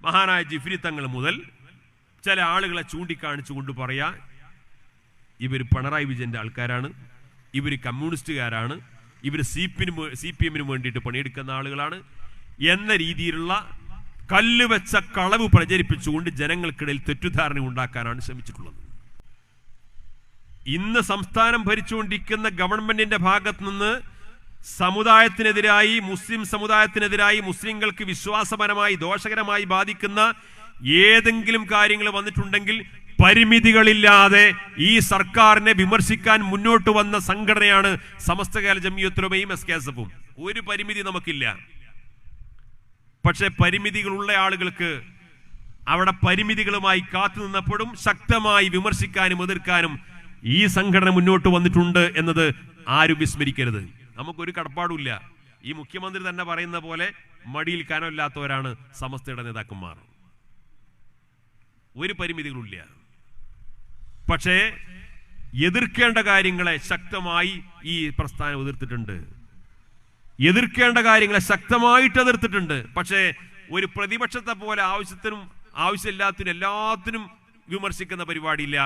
മഹാനായ ജിഫ്രി തങ്ങൾ മുതൽ ചില ആളുകളെ ചൂണ്ടിക്കാണിച്ചു കൊണ്ട് പറയാ, ഇവർ പിണറായി വിജയന്റെ ആൾക്കാരാണ്, ഇവർ കമ്മ്യൂണിസ്റ്റുകാരാണ്, ഇവർ CPM വേണ്ടിയിട്ട് പണിയെടുക്കുന്ന ആളുകളാണ് എന്ന രീതിയിലുള്ള കല്ലുവെച്ച കളവ് പ്രചരിപ്പിച്ചുകൊണ്ട് ജനങ്ങൾക്കിടയിൽ തെറ്റുധാരണ ഉണ്ടാക്കാനാണ് ശ്രമിച്ചിട്ടുള്ളത്. ഇന്ന് സംസ്ഥാനം ഭരിച്ചുകൊണ്ടിരിക്കുന്ന ഗവൺമെന്റിന്റെ ഭാഗത്ത് നിന്ന് സമുദായത്തിനെതിരായി, മുസ്ലിം സമുദായത്തിനെതിരായി, മുസ്ലിങ്ങൾക്ക് വിശ്വാസപരമായി ദോഷകരമായി ബാധിക്കുന്ന ഏതെങ്കിലും കാര്യങ്ങൾ വന്നിട്ടുണ്ടെങ്കിൽ പരിമിതികളില്ലാതെ ഈ സർക്കാരിനെ വിമർശിക്കാൻ മുന്നോട്ട് വന്ന സംഘടനയാണ് സമസ്ത കേരള ജംഇയ്യത്തുൽ ഉലമയും SKSF-ഉം. ഒരു പരിമിതി നമുക്കില്ല. പക്ഷെ പരിമിതികളുള്ള ആളുകൾക്ക് അവിടെ പരിമിതികളുമായി കാത്തു നിന്നപ്പോഴും ശക്തമായി വിമർശിക്കാനും എതിർക്കാനും ഈ സംഘടന മുന്നോട്ട് വന്നിട്ടുണ്ട് എന്നത് ആരും വിസ്മരിക്കരുത്. നമുക്കൊരു കടപ്പാടുമില്ല. ഈ മുഖ്യമന്ത്രി തന്നെ പറയുന്ന പോലെ മടിയിൽ കനമില്ലാത്തവരാണ് സമസ്തയുടെ നേതാക്കന്മാർ. ഒരു പരിമിതികളുമില്ല. പക്ഷേ എതിർക്കേണ്ട കാര്യങ്ങളെ ശക്തമായി ഈ പ്രസ്ഥാനം എതിർത്തിട്ടുണ്ട്. എതിർക്കേണ്ട കാര്യങ്ങളെ ശക്തമായിട്ട് എതിർത്തിട്ടുണ്ട്. പക്ഷേ ഒരു പ്രതിപക്ഷത്തെ പോലെ ആവശ്യത്തിനും ആവശ്യമില്ലാത്തതിനും എല്ലാത്തിനും വിമർശിക്കുന്ന പരിപാടിയില്ല.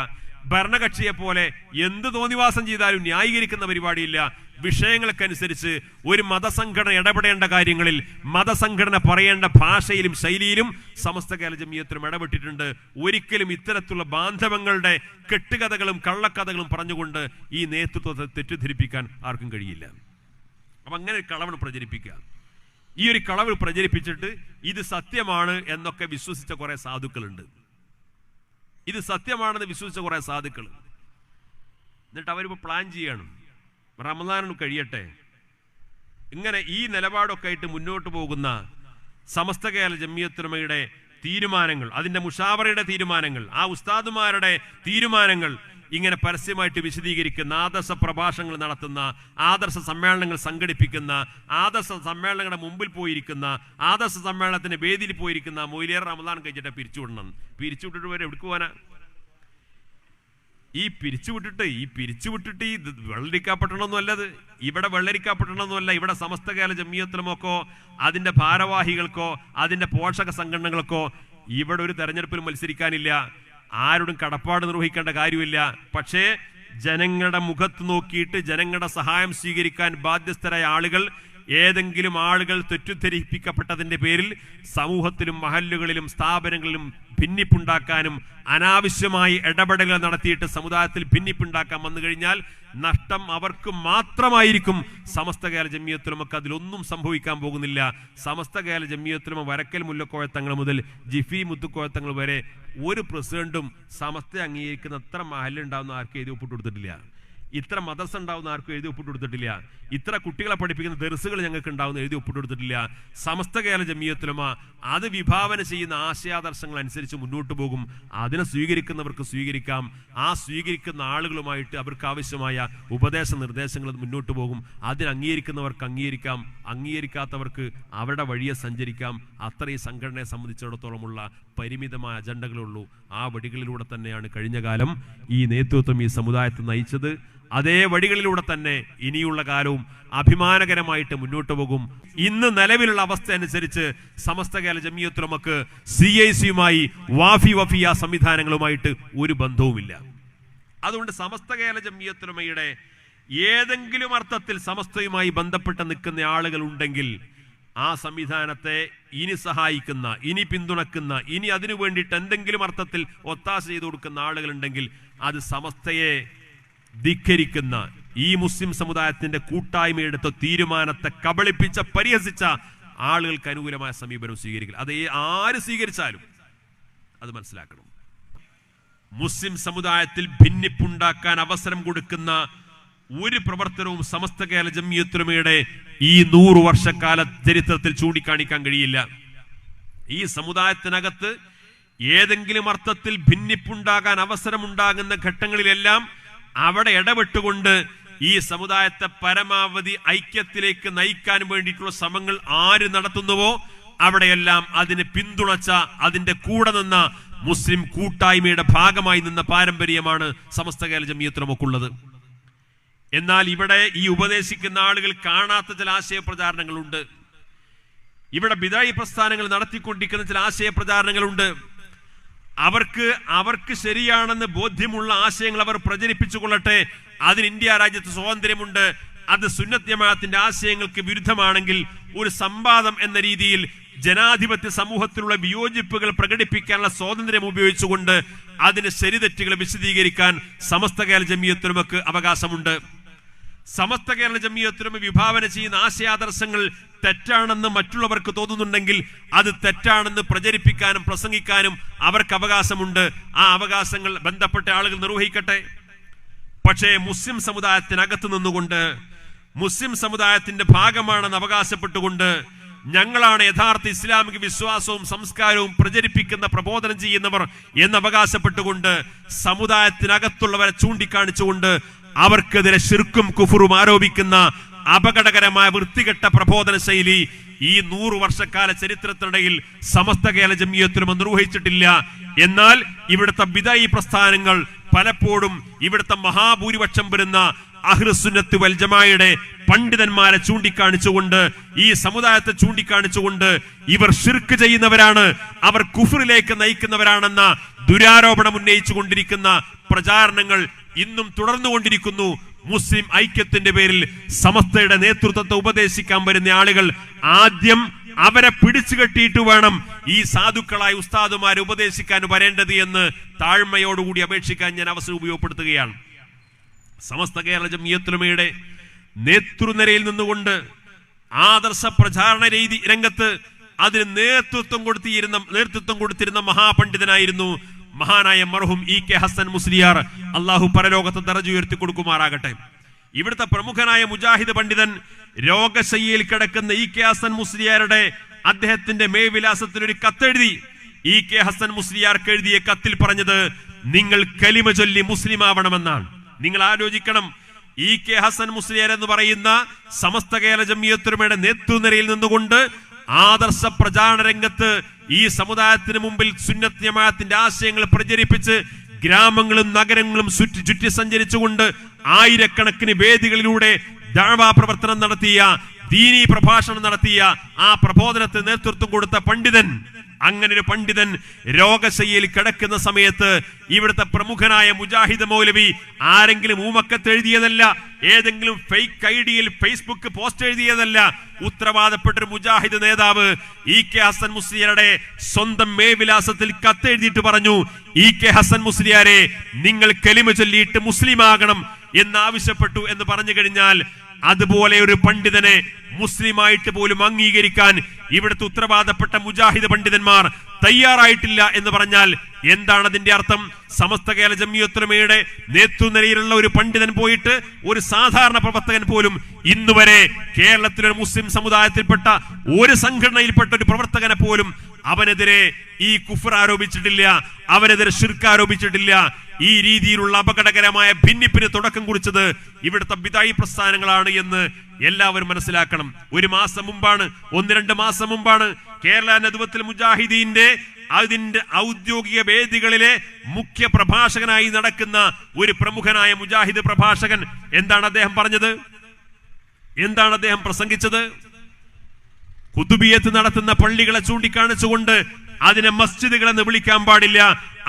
ഭരണകക്ഷിയെ പോലെ എന്ത് തോന്നിവാസം ചെയ്താലും ന്യായീകരിക്കുന്ന പരിപാടിയില്ല. വിഷയങ്ങൾക്കനുസരിച്ച് ഒരു മതസംഘടന ഇടപെടേണ്ട കാര്യങ്ങളിൽ മതസംഘടന പറയേണ്ട ഭാഷയിലും ശൈലിയിലും സമസ്ത കേരള ജംഇയ്യത്തും ഇടപെട്ടിട്ടുണ്ട്. ഒരിക്കലും ഇത്തരത്തിലുള്ള ബാന്ധവങ്ങളുടെ കെട്ടുകഥകളും കള്ളക്കഥകളും പറഞ്ഞുകൊണ്ട് ഈ നേതൃത്വത്തെ തെറ്റിദ്ധരിപ്പിക്കാൻ ആർക്കും കഴിയില്ല. അപ്പൊ അങ്ങനെ ഒരു കളവ് പ്രചരിപ്പിക്കുക. ഈ ഒരു കളവ് പ്രചരിപ്പിച്ചിട്ട് ഇത് സത്യമാണ് എന്നൊക്കെ വിശ്വസിച്ച കുറെ സാധുക്കളുണ്ട്. ഇത് സത്യമാണെന്ന് വിശ്വസിച്ച കുറെ സാധുക്കൾ. എന്നിട്ട് അവരിപ്പോ പ്ലാൻ ചെയ്യണം, റമദാൻ കഴിയട്ടെ, ഇങ്ങനെ ഈ നിലപാടൊക്കെ ആയിട്ട് മുന്നോട്ട് പോകുന്ന സമസ്ത കേരള ജംഇയ്യത്തുൽ ഉലമയുടെ തീരുമാനങ്ങൾ, അതിന്റെ മുഷാവറയുടെ തീരുമാനങ്ങൾ, ആ ഉസ്താദുമാരുടെ തീരുമാനങ്ങൾ ഇങ്ങനെ പരസ്യമായിട്ട് വിശദീകരിക്കുന്ന, ആദർശ പ്രഭാഷണങ്ങൾ നടത്തുന്ന, ആദർശ സമ്മേളനങ്ങൾ സംഘടിപ്പിക്കുന്ന, ആദർശ സമ്മേളനങ്ങളുടെ മുമ്പിൽ പോയിരിക്കുന്ന, ആദർശ സമ്മേളനത്തിന്റെ വേദിയിൽ പോയിരിക്കുന്ന മൊയ്ലിയാർ റമദാൻ കഴിച്ചിട്ട് പിരിച്ചുവിടണം. പിരിച്ചുവിട്ടിട്ട് വരെ എവിടേക്ക് പോകാനാ? ഈ പിരിച്ചുവിട്ടിട്ട് ഈ വെള്ളരിക്കാപ്പെട്ടണമെന്നും അല്ലത്. ഇവിടെ വെള്ളരിക്കാപ്പെട്ടണമെന്നുമല്ല. ഇവിടെ സമസ്ത കേരള ജംഇയ്യത്തുൽ ഉലമക്കോ അതിന്റെ ഭാരവാഹികൾക്കോ അതിന്റെ പോഷക സംഘടനകൾക്കോ ഇവിടെ ഒരു തെരഞ്ഞെടുപ്പിൽ മത്സരിക്കാനില്ല. ആരോടും കടപ്പാട് നിർവഹിക്കേണ്ട കാര്യമില്ല. പക്ഷേ ജനങ്ങളുടെ മുഖത്ത് നോക്കിയിട്ട് ജനങ്ങളുടെ സഹായം സ്വീകരിക്കാൻ ബാധ്യസ്ഥരായ ആളുകൾ, ഏതെങ്കിലും ആളുകൾ തെറ്റിദ്ധരിപ്പിക്കപ്പെട്ടതിന്റെ പേരിൽ സമൂഹത്തിലും മഹല്ലുകളിലും സ്ഥാപനങ്ങളിലും ഭിന്നിപ്പുണ്ടാക്കാനും അനാവശ്യമായി ഇടപെടലുകൾ നടത്തിയിട്ട് സമുദായത്തിൽ ഭിന്നിപ്പുണ്ടാക്കാൻ വന്നു കഴിഞ്ഞാൽ നഷ്ടം അവർക്ക് മാത്രമായിരിക്കും. സമസ്ത കേരള ജംഇയ്യത്തുൽ ഉലമക്ക് അതിലൊന്നും സംഭവിക്കാൻ പോകുന്നില്ല. സമസ്ത കേരള ജംഇയ്യത്തുൽ ഉലമ വരക്കൽ മുല്ലക്കോയ തങ്ങൾ മുതൽ ജിഫി മുത്തുക്കോയ തങ്ങൾ വരെ ഒരു പ്രസിഡന്റും സമസ്ത അംഗീകരിക്കുന്ന എത്ര മഹല്ലുണ്ടാവുന്ന ആർക്കും എഴുതി ഒപ്പിട്ട് കൊടുത്തിട്ടില്ല. ഇത്ര മദ്രസ ഉണ്ടാവുന്ന ആർക്കും എഴുതി ഒപ്പിട്ട് കൊടുത്തിട്ടില്ല. ഇത്ര കുട്ടികളെ പഠിപ്പിക്കുന്ന ദർസുകൾ ഞങ്ങൾക്ക് ഉണ്ടാവുന്ന എഴുതി ഒപ്പിട്ട് കൊടുത്തിട്ടില്ല. സമസ്ത കേരള ജംഇയ്യത്തുൽ ഉലമ അത് വിഭാവന ചെയ്യുന്ന ആശയാദർശങ്ങൾ അനുസരിച്ച് മുന്നോട്ട് പോകും. അതിനെ സ്വീകരിക്കുന്നവർക്ക് സ്വീകരിക്കാം. ആ സ്വീകരിക്കുന്ന ആളുകളുമായിട്ട് അവർക്ക് ആവശ്യമായ ഉപദേശ നിർദ്ദേശങ്ങൾ മുന്നോട്ട് പോകും. അതിന് അംഗീകരിക്കുന്നവർക്ക് അംഗീകരിക്കാം, അംഗീകരിക്കാത്തവർക്ക് അവരുടെ വഴിയെ സഞ്ചരിക്കാം. അത്ര ഈ സംഘടനയെ സംബന്ധിച്ചിടത്തോളമുള്ള പരിമിതമായ അജണ്ടകളുള്ളൂ. ആ വഴികളിലൂടെ തന്നെയാണ് കഴിഞ്ഞ കാലം ഈ നേതൃത്വം ഈ സമുദായത്തെ നയിച്ചത്. അതേ വഴികളിലൂടെ തന്നെ ഇനിയുള്ള കാലവും അഭിമാനകരമായിട്ട് മുന്നോട്ട് പോകും. ഇന്ന് നിലവിലുള്ള അവസ്ഥ അനുസരിച്ച് സമസ്ത കേരള ജംഇയ്യത്തുൽ ഉലമക്ക് CIC-യുമായി വഫിയ സംവിധാനങ്ങളുമായിട്ട് ഒരു ബന്ധവുമില്ല. അതുകൊണ്ട് സമസ്ത കേരള ജംഇയ്യത്തുൽ ഉലമയുടെ ഏതെങ്കിലും അർത്ഥത്തിൽ സമസ്തയുമായി ബന്ധപ്പെട്ട് നിൽക്കുന്ന ആളുകൾ ഉണ്ടെങ്കിൽ ആ സംവിധാനത്തെ ഇനി സഹായിക്കുന്ന, ഇനി പിന്തുണക്കുന്ന, ഇനി അതിനു വേണ്ടിയിട്ട് എന്തെങ്കിലും അർത്ഥത്തിൽ ഒത്താശ ചെയ്തു കൊടുക്കുന്ന ആളുകളുണ്ടെങ്കിൽ അത് സമസ്തയെ ധിക്കരിക്കുന്ന, ഈ മുസ്ലിം സമുദായത്തിന്റെ കൂട്ടായ്മയെടുത്ത തീരുമാനത്തെ കബളിപ്പിച്ച, പരിഹസിച്ച ആളുകൾക്ക് അനുകൂലമായ സമീപനം സ്വീകരിക്കുക. അത് ആര് സ്വീകരിച്ചാലും അത് മനസ്സിലാക്കണം. മുസ്ലിം സമുദായത്തിൽ ഭിന്നിപ്പുണ്ടാക്കാൻ അവസരം കൊടുക്കുന്ന ഒരു പ്രവർത്തനവും സമസ്ത കേരള ജംഇയ്യത്തുൽ ഉലമയുടെ ഈ 100 വർഷക്കാല ചരിത്രത്തിൽ ചൂണ്ടിക്കാണിക്കാൻ കഴിയില്ല. ഈ സമുദായത്തിനകത്ത് ഏതെങ്കിലും അർത്ഥത്തിൽ ഭിന്നിപ്പുണ്ടാകാൻ അവസരമുണ്ടാകുന്ന ഘട്ടങ്ങളിലെല്ലാം അവിടെ ഇടപെട്ടുകൊണ്ട് ഈ സമുദായത്തെ പരമാവധി ഐക്യത്തിലേക്ക് നയിക്കാൻ വേണ്ടിയിട്ടുള്ള ശ്രമങ്ങൾ ആര് നടത്തുന്നുവോ അവിടെയെല്ലാം അതിന് പിന്തുണച്ച, അതിന്റെ കൂടെ നിന്ന മുസ്ലിം കൂട്ടായ്മയുടെ ഭാഗമായി നിന്ന പാരമ്പര്യമാണ് സമസ്ത കേരള ജംഇയ്യത്തുൽ ഉലമക്കുള്ളത്. എന്നാൽ ഇവിടെ ഈ ഉപദേശിക്കുന്ന ആളുകൾ കാണാത്ത ചില ആശയ പ്രചാരണങ്ങളുണ്ട്. ഇവിടെ ബിദഅി പ്രസ്ഥാനങ്ങൾ നടത്തിക്കൊണ്ടിരിക്കുന്ന ചില ആശയ പ്രചാരണങ്ങളുണ്ട്. അവർക്ക് ശരിയാണെന്ന് ബോധ്യമുള്ള ആശയങ്ങൾ അവർ പ്രചരിപ്പിച്ചു കൊള്ളട്ടെ. അതിന് ഇന്ത്യ രാജ്യത്ത് സ്വാതന്ത്ര്യമുണ്ട്. അത് സുന്നത്ത് ജമാഅത്തിന്റെ ആശയങ്ങൾക്ക് വിരുദ്ധമാണെങ്കിൽ ഒരു സംവാദം എന്ന രീതിയിൽ ജനാധിപത്യ സമൂഹത്തിലുള്ള വിയോജിപ്പുകൾ പ്രകടിപ്പിക്കാനുള്ള സ്വാതന്ത്ര്യം ഉപയോഗിച്ചുകൊണ്ട് അതിന് ശരിതെറ്റുകൾ വിശദീകരിക്കാൻ സമസ്ത കേരള ജംഇയ്യത്തുലമക്ക് അവകാശമുണ്ട്. സമസ്ത കേരള ജംഇയ്യത്തുലമ വിഭാവന ചെയ്യുന്ന ആശയാദർശങ്ങൾ തെറ്റാണെന്ന് മറ്റുള്ളവർക്ക് തോന്നുന്നുണ്ടെങ്കിൽ അത് തെറ്റാണെന്ന് പ്രചരിപ്പിക്കാനും പ്രസംഗിക്കാനും അവർക്ക് അവകാശമുണ്ട്. ആ അവകാശങ്ങൾ ബന്ധപ്പെട്ട ആളുകൾ നിർവഹിക്കട്ടെ. പക്ഷേ മുസ്ലിം സമുദായത്തിനകത്ത് നിന്നുകൊണ്ട് മുസ്ലിം സമുദായത്തിന്റെ ഭാഗമാണെന്ന് അവകാശപ്പെട്ടുകൊണ്ട് ഞങ്ങളാണ് യഥാർത്ഥ ഇസ്ലാമിക വിശ്വാസവും സംസ്കാരവും പ്രചരിപ്പിക്കുന്ന പ്രബോധനം ചെയ്യുന്നവർ എന്ന് അവകാശപ്പെട്ടുകൊണ്ട് സമുദായത്തിനകത്തുള്ളവരെ ചൂണ്ടിക്കാണിച്ചുകൊണ്ട് അവർക്കെതിരെ ശിർക്കും കുഫറും ആരോപിക്കുന്ന അപകടകരമായ വൃത്തികെട്ട പ്രബോധന ശൈലി ഈ 100 വർഷക്കാല ചരിത്രത്തിനിടയിൽ സമസ്ത കേരള ജംഇയ്യത്തുലമ നിർവഹിച്ചിട്ടില്ല. എന്നാൽ ഇവിടുത്തെ ബിദഅി പ്രസ്ഥാനങ്ങൾ പലപ്പോഴും ഇവിടുത്തെ മഹാഭൂരിപക്ഷം വരുന്ന അഹ്ലുസുന്നത്ത് വൽ ജമാഅയുടെ പണ്ഡിതന്മാരെ ചൂണ്ടിക്കാണിച്ചുകൊണ്ട് ഈ സമുദായത്തെ ചൂണ്ടിക്കാണിച്ചുകൊണ്ട് ഇവർ ശിർക്ക് ചെയ്യുന്നവരാണ്, അവർ കുഫറിലേക്ക് നയിക്കുന്നവരാണെന്ന ദുരാരോപണം ഉന്നയിച്ചു കൊണ്ടിരിക്കുന്ന പ്രചാരണങ്ങൾ ഇന്നും തുടർന്നുകൊണ്ടിരിക്കുന്നു. മുസ്ലിം ഐക്യത്തിന്റെ പേരിൽ സമസ്തയുടെ നേതൃത്വത്തെ ഉപദേശിക്കാൻ വരുന്ന ആളുകൾ ആദ്യം അവരെ പിടിച്ചു കെട്ടിയിട്ട് വേണം ഈ സാധുക്കളായ ഉസ്താദുമാരെ ഉപദേശിക്കാൻ വരേണ്ടത് എന്ന് താഴ്മയോടുകൂടി അപേക്ഷിക്കാൻ ഞാൻ അവസരം ഉപയോഗപ്പെടുത്തുകയാണ്. സമസ്ത കേരള ജംഇയ്യത്തുലമയുടെ നേതൃനിരയിൽ നിന്നുകൊണ്ട് ആദർശ പ്രചാരണ രീതി രംഗത്ത് അതിന് നേതൃത്വം കൊടുത്തിരുന്ന മഹാപണ്ഡിതനായിരുന്നു മഹാനായ മർഹൂം EK ഹസൻ മുസ്ലിയാർ. അള്ളാഹു പരലോകത്ത് ദറജ ഉയർത്തി കൊടുക്കുമാറാകട്ടെ. ഇവിടുത്തെ പ്രമുഖനായ മുജാഹിദ് പണ്ഡിതൻ രോഗശയ്യയിൽ കിടക്കുന്ന EK ഹസൻ മുസ്ലിയാരുടെ അദ്ദേഹത്തിന്റെ മേൽവിലാസത്തിനൊരു കത്തെഴുതി. EK ഹസൻ മുസ്ലിയാർക്ക് എഴുതിയ കത്തിൽ പറഞ്ഞത് നിങ്ങൾ കലിമ ചൊല്ലി മുസ്ലിം ആവണമെന്നാണ്. നിങ്ങൾ ആലോചിക്കണം, EK ഹസൻ മുസ്ലിയാർ എന്ന് പറയുന്ന സമസ്ത കേരള ജംഇയ്യത്തുലമയുടെ നേതൃനിരയിൽ നിന്നുകൊണ്ട് ആദർശ പ്രചാരണ രംഗത്ത് ഈ സമുദായത്തിന് മുമ്പിൽ സുന്നത്ത് ജമാഅത്തിന്റെ ആശയങ്ങൾ പ്രചരിപ്പിച്ച് ഗ്രാമങ്ങളും നഗരങ്ങളും ചുറ്റി സഞ്ചരിച്ചുകൊണ്ട് ആയിരക്കണക്കിന് വേദികളിലൂടെ ദഅ്വാ പ്രവർത്തനം നടത്തിയ, ദീനീ പ്രഭാഷണം നടത്തിയ, ആ പ്രബോധനത്തിന് നേതൃത്വം കൊടുത്ത പണ്ഡിതൻ, അങ്ങനെ ഒരു പണ്ഡിതൻ രോഗശയ്യയിൽ കിടക്കുന്ന സമയത്ത് ഇവിടുത്തെ പ്രമുഖനായ മുജാഹിദ് മൗലവി ആരെങ്കിലും ഊമക്കത്ത് എഴുതിയതല്ല, ഏതെങ്കിലും ഫേക്ക് ഐഡിയിൽ ഫേസ്ബുക്ക് പോസ്റ്റ് എഴുതിയതല്ല. ഉത്തരവാദപ്പെട്ടൊരു മുജാഹിദ് നേതാവ് EK ഹസൻ മുസ്ലിയാരുടെ സ്വന്തം മേൽവിലാസത്തിൽ കത്ത് എഴുതിയിട്ട് പറഞ്ഞു, EK ഹസൻ മുസ്ലിയാരെ നിങ്ങൾ കലിമ ചൊല്ലിയിട്ട് മുസ്ലിമാകണം എന്നാവശ്യപ്പെട്ടു എന്ന് പറഞ്ഞു കഴിഞ്ഞാൽ അതുപോലെ ഒരു പണ്ഡിതനെ മുസ്ലിമായിട്ട് പോലും അംഗീകരിക്കാൻ ഇവിടുത്തെ ഉത്തരവാദപ്പെട്ട മുജാഹിദ് പണ്ഡിതന്മാർ തയ്യാറായിട്ടില്ല എന്ന് പറഞ്ഞാൽ എന്താണ് അതിന്റെ അർത്ഥം? സമസ്ത കേരള ജംഇയ്യത്തുലമയുടെ നേതൃനിരയിലുള്ള ഒരു പണ്ഡിതൻ പോയിട്ട് ഒരു സാധാരണ പ്രവർത്തകൻ പോലും ഇന്നുവരെ കേരളത്തിലെ മുസ്ലിം സമുദായത്തിൽപ്പെട്ട ഒരു സംഘടനയിൽപ്പെട്ട ഒരു പ്രവർത്തകനെ പോലും അവനെതിരെ ഈ കുഫർ ആരോപിച്ചിട്ടില്ല, അവനെതിരെ ശിർക്ക് ആരോപിച്ചിട്ടില്ല. ഈ രീതിയിലുള്ള അപകടകരമായ ഭിന്നിപ്പിന് തുടക്കം കുറിച്ചത് ഇവിടുത്തെ ബിദഅി പ്രസ്ഥാനങ്ങളാണ് എന്ന് എല്ലാവരും മനസ്സിലാക്കണം. 1 മാസം മുമ്പാണ്, 1-2 മാസം മുമ്പാണ് കേരള നദ്വത്തുൽ മുജാഹിദീന്റെ അതിന്റെ ഔദ്യോഗിക വേദികളിലെ മുഖ്യ പ്രഭാഷകനായി നടക്കുന്ന ഒരു പ്രമുഖനായ മുജാഹിദ് പ്രഭാഷകൻ എന്താണ് അദ്ദേഹം പറഞ്ഞത്? എന്താണ് അദ്ദേഹം പ്രസംഗിച്ചത്? ഖുതുബിയത്ത് നടത്തുന്ന പള്ളികളെ ചൂണ്ടിക്കാണിച്ചുകൊണ്ട് അതിനെ മസ്ജിദുകൾ എന്ന് വിളിക്കാൻ പാടില്ല,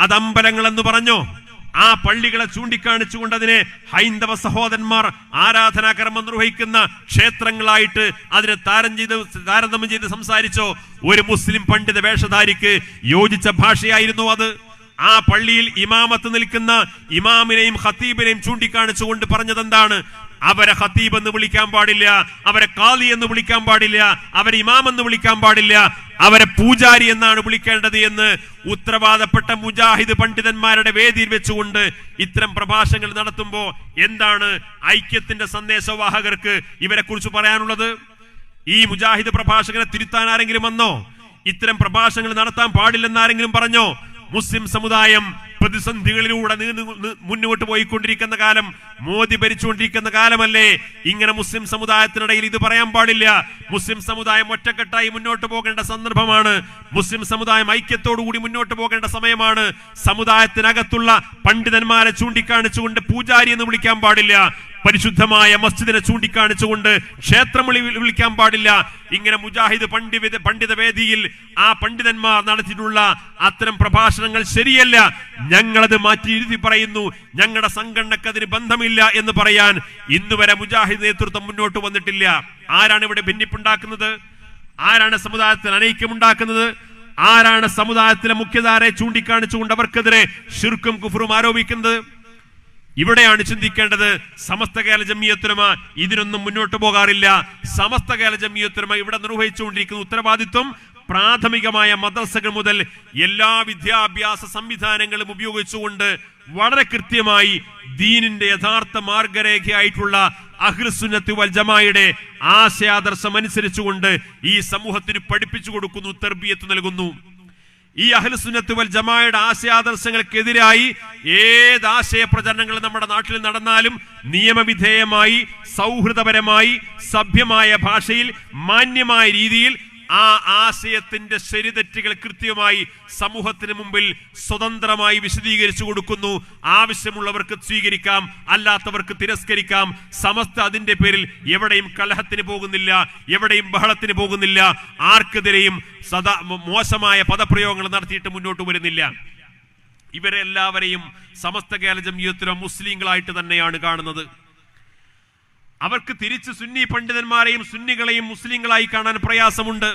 അത് അമ്പലങ്ങൾ എന്ന് പറഞ്ഞു. ആ പള്ളികളെ ചൂണ്ടിക്കാണിച്ചുകൊണ്ട് അതിനെ ഹൈന്ദവ സഹോദരന്മാർ ആരാധനാകർമ്മം നിർവഹിക്കുന്ന ക്ഷേത്രങ്ങളായിട്ട് അതിനെ താരതമ്യം ചെയ്ത് സംസാരിച്ചോ? ഒരു മുസ്ലിം പണ്ഡിത വേഷധാരിക്ക് യോജിച്ച ഭാഷയായിരുന്നു അത്. ആ പള്ളിയിൽ ഇമാമത്ത് നിൽക്കുന്ന ഇമാമിനെയും ഖത്തീബിനെയും ചൂണ്ടിക്കാണിച്ചുകൊണ്ട് പറഞ്ഞത് എന്താണ്? അവരെ ഖത്തീബ് എന്ന് വിളിക്കാൻ പാടില്ല, അവരെ ഖാദി എന്ന് വിളിക്കാൻ പാടില്ല, അവരെ ഇമാം എന്ന് വിളിക്കാൻ പാടില്ല, അവരെ പൂജാരി എന്നാണ് വിളിക്കേണ്ടത് എന്ന് ഉത്തരവാദപ്പെട്ട മുജാഹിദ് പണ്ഡിതന്മാരുടെ വേദിയിൽ വെച്ചുകൊണ്ട് ഇത്തരം പ്രഭാഷണങ്ങൾ നടത്തുമ്പോൾ എന്താണ് ഐക്യത്തിന്റെ സന്ദേശവാഹകർക്ക് ഇവരെ കുറിച്ച് പറയാനുള്ളത്? ഈ മുജാഹിദ് പ്രഭാഷകനെ തിരുത്താൻ ആരെങ്കിലും വന്നോ? ഇത്തരം പ്രഭാഷണങ്ങൾ നടത്താൻ പാടില്ലെന്ന് ആരെങ്കിലും പറഞ്ഞോ? മുസ്ലിം സമുദായം പ്രതിസന്ധികളിലൂടെ മുന്നോട്ട് പോയിക്കൊണ്ടിരിക്കുന്ന കാലം, മോദി ഭരിച്ചുകൊണ്ടിരിക്കുന്ന കാലമല്ലേ? ഇങ്ങനെ മുസ്ലിം സമുദായത്തിനിടയിൽ ഇത് പറയാൻ പാടില്ല. മുസ്ലിം സമുദായം ഒറ്റക്കെട്ടായി മുന്നോട്ട് പോകേണ്ട സന്ദർഭമാണ്. മുസ്ലിം സമുദായം ഐക്യത്തോടുകൂടി മുന്നോട്ട് പോകേണ്ട സമയമാണ്. സമുദായത്തിനകത്തുള്ള പണ്ഡിതന്മാരെ ചൂണ്ടിക്കാണിച്ചുകൊണ്ട് പൂജാരി എന്ന് വിളിക്കാൻ പാടില്ല, പരിശുദ്ധമായ മസ്ജിദിനെ ചൂണ്ടിക്കാണിച്ചുകൊണ്ട് ക്ഷേത്രം വിളിക്കാൻ പാടില്ല. ഇങ്ങനെ മുജാഹിദ് പണ്ഡിത വേദിയിൽ ആ പണ്ഡിതന്മാർ നടത്തിയിട്ടുള്ള അത്തരം പ്രഭാഷണങ്ങൾ ശരിയല്ല. ഞങ്ങളത് മാറ്റി എഴുതി പറയുന്നു. ഞങ്ങളുടെ സംഘടനക്ക് അതിന് ബന്ധമില്ല എന്ന് പറയാൻ ഇന്നുവരെ മുജാഹിദ് നേതൃത്വം മുന്നോട്ട് വന്നിട്ടില്ല. ആരാണ് ഇവിടെ ഭിന്നിപ്പുണ്ടാക്കുന്നത്? ആരാണ് സമുദായത്തിൽ അനൈക്യമുണ്ടാക്കുന്നത്? ആരാണ് സമുദായത്തിലെ മുഖ്യധാരയെ ചൂണ്ടിക്കാണിച്ചുകൊണ്ട് അവർക്കെതിരെ ശിർക്കും കുഫറും ആരോപിക്കുന്നത്? ഇവിടെയാണ് ചിന്തിക്കേണ്ടത്. സമസ്ത കേരള ജംഇയ്യത്തുൽ ഉലമ ഇതിനൊന്നും മുന്നോട്ട് പോകാറില്ല. സമസ്ത കേരള ജംഇയ്യത്തുൽ ഉലമ ഇവിടെ നിർവഹിച്ചുകൊണ്ടിരിക്കുന്ന ഉത്തരവാദിത്വം പ്രാഥമികമായ മദ്രസകൾ മുതൽ എല്ലാ വിദ്യാഭ്യാസ സംവിധാനങ്ങളും ഉപയോഗിച്ചുകൊണ്ട് വളരെ കൃത്യമായി ദീനിന്റെ യഥാർത്ഥ മാർഗരേഖയായിട്ടുള്ള അഹ്ലുസുന്നത്ത് വൽ ജമാഅയുടെ ആശയാദർശം അനുസരിച്ചുകൊണ്ട് ഈ സമൂഹത്തിന് പഠിപ്പിച്ചു കൊടുക്കുന്നു, തർബിയത്ത് നൽകുന്നു. ഈ അഹ്ലുസുന്നത്ത് വൽ ജമാഅയുടെ ആശയാദർശങ്ങൾക്കെതിരായി ഏത് ആശയ പ്രചരണങ്ങൾ നമ്മുടെ നാട്ടിൽ നടന്നാലും നിയമവിധേയമായി, സൗഹൃദപരമായി, സഭ്യമായ ഭാഷയിൽ, മാന്യമായ രീതിയിൽ ആ ആശയത്തിന്റെ ശരിതെറ്റുകൾ കൃത്യമായി സമൂഹത്തിന് മുമ്പിൽ സ്വതന്ത്രമായി വിശദീകരിച്ചു കൊടുക്കുന്നു. ആവശ്യമുള്ളവർക്ക് സ്വീകരിക്കാം, അല്ലാത്തവർക്ക് തിരസ്കരിക്കാം. സമസ്ത അതിന്റെ പേരിൽ എവിടെയും കലഹത്തിന് പോകുന്നില്ല, എവിടെയും ബഹളത്തിന് പോകുന്നില്ല, ആർക്കെതിരെയും മോശമായ പദപ്രയോഗങ്ങൾ നടത്തിയിട്ട് മുന്നോട്ട് വരുന്നില്ല. ഇവരെല്ലാവരെയും സമസ്ത കേരള ജംഇയ്യത്തുൽ ഉലമ മുസ്ലിങ്ങളായിട്ട് തന്നെയാണ് കാണുന്നത്. അവർക്ക് തിരിച്ച് സുന്നി പണ്ഡിതന്മാരെയും സുന്നികളെയും മുസ്ലിങ്ങളായി കാണാൻ പ്രയാസമുണ്ട്.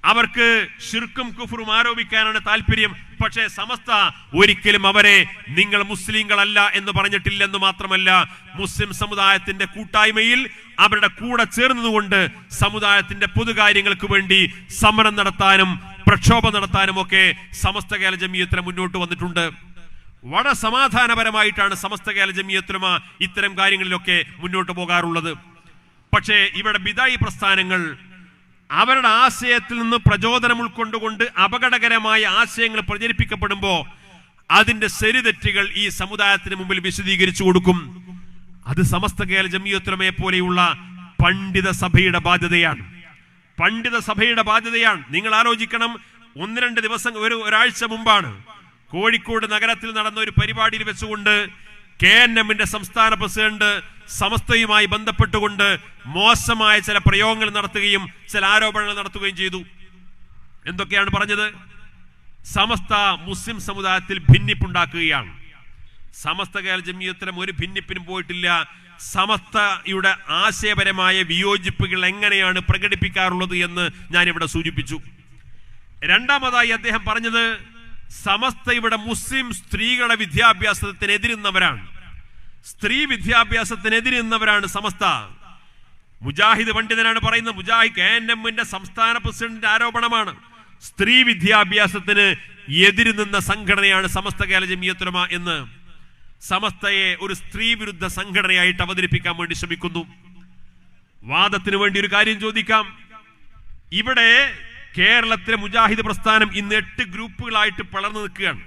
അവർക്ക് ശിർക്കും കുഫറും ആരോപിക്കാനാണ് താല്പര്യം. പക്ഷേ സമസ്ത ഒരിക്കലും അവരെ നിങ്ങൾ മുസ്ലിങ്ങളല്ല എന്ന് പറഞ്ഞിട്ടില്ലെന്ന് മാത്രമല്ല, മുസ്ലിം സമുദായത്തിന്റെ കൂട്ടായ്മയിൽ അവരുടെ കൂടെ ചേർന്നതുകൊണ്ട് സമുദായത്തിന്റെ പൊതുകാര്യങ്ങൾക്ക് വേണ്ടി സമരം നടത്താനും പ്രക്ഷോഭം നടത്താനും ഒക്കെ സമസ്ത കേരള ജംഇയ്യത്തുൽ ഉലമ മുന്നോട്ട് വന്നിട്ടുണ്ട്. വളരെ സമാധാനപരമായിട്ടാണ് സമസ്ത കേരള ജംഇയ്യത്തുൽ ഉലമ ഇത്തരം കാര്യങ്ങളിലൊക്കെ മുന്നോട്ട് പോകാറുള്ളത്. പക്ഷേ ഇവിടെ ബിദഈ പ്രസ്ഥാനങ്ങൾ അവരുടെ ആശയത്തിൽ നിന്ന് പ്രചോദനം ഉൾക്കൊണ്ടുകൊണ്ട് അപകടകരമായ ആശയങ്ങൾ പ്രചരിപ്പിക്കപ്പെടുമ്പോൾ അതിന്റെ ശരിതെറ്റുകൾ ഈ സമുദായത്തിന് മുമ്പിൽ വിശദീകരിച്ചു കൊടുക്കും. അത് സമസ്ത കേരള ജംഇയ്യത്തുൽ ഉലമയെ പോലെയുള്ള പണ്ഡിത സഭയുടെ ബാധ്യതയാണ്. പണ്ഡിത സഭയുടെ ബാധ്യതയാണ്. നിങ്ങൾ ആലോചിക്കണം, 1-2 ദിവസം ഒരാഴ്ച മുമ്പാണ് കോഴിക്കോട് നഗരത്തിൽ നടന്ന ഒരു പരിപാടിയിൽ വെച്ചുകൊണ്ട് KNM സംസ്ഥാന പ്രസിഡന്റ് സമസ്തയുമായി ബന്ധപ്പെട്ടുകൊണ്ട് മോശമായ ചില പ്രയോഗങ്ങൾ നടത്തുകയും ചില ആരോപണങ്ങൾ നടത്തുകയും ചെയ്തു. എന്തൊക്കെയാണ് പറഞ്ഞത്? സമസ്ത മുസ്ലിം സമുദായത്തിൽ ഭിന്നിപ്പുണ്ടാക്കുകയാണ്. സമസ്ത കേരള ജംഇയ്യത്തുൽ ഉലമ ഒരു ഭിന്നിപ്പിനും പോയിട്ടില്ല. സമസ്തയുടെ ആശയപരമായ വിയോജിപ്പുകൾ എങ്ങനെയാണ് പ്രകടിപ്പിക്കാറുള്ളത് എന്ന് ഞാനിവിടെ സൂചിപ്പിച്ചു. രണ്ടാമതായി അദ്ദേഹം പറഞ്ഞത് സമസ്തയുടെ മുസ്ലിം സ്ത്രീകളുടെ വിദ്യാഭ്യാസത്തിനെതിരുന്നവരാണ്. സ്ത്രീ വിദ്യാഭ്യാസത്തിനെതിരുന്നവരാണ് സമസ്ത. മുജാഹിദ് പണ്ഡിതനാണ് പറയുന്നത്. മുജാഹിദ് KNM സംസ്ഥാന പ്രസിഡന്റിന്റെ ആരോപണമാണ്. സ്ത്രീ വിദ്യാഭ്യാസത്തിന് എതിര് നിന്ന സംഘടനയാണ് സമസ്ത കേരള ജംഇയ്യത്തുൽ ഉലമ എന്ന് സമസ്തയെ ഒരു സ്ത്രീ വിരുദ്ധ സംഘടനയായിട്ട് അവതരിപ്പിക്കാൻ വേണ്ടി ശ്രമിക്കുന്നു. വാദത്തിന് വേണ്ടി ഒരു കാര്യം ചോദിക്കാം. ഇവിടെ കേരളത്തിലെ മുജാഹിദ് പ്രസ്ഥാനം ഇന്ന് 8 ഗ്രൂപ്പുകളായിട്ട് പിളർന്നു നിൽക്കുകയാണ്.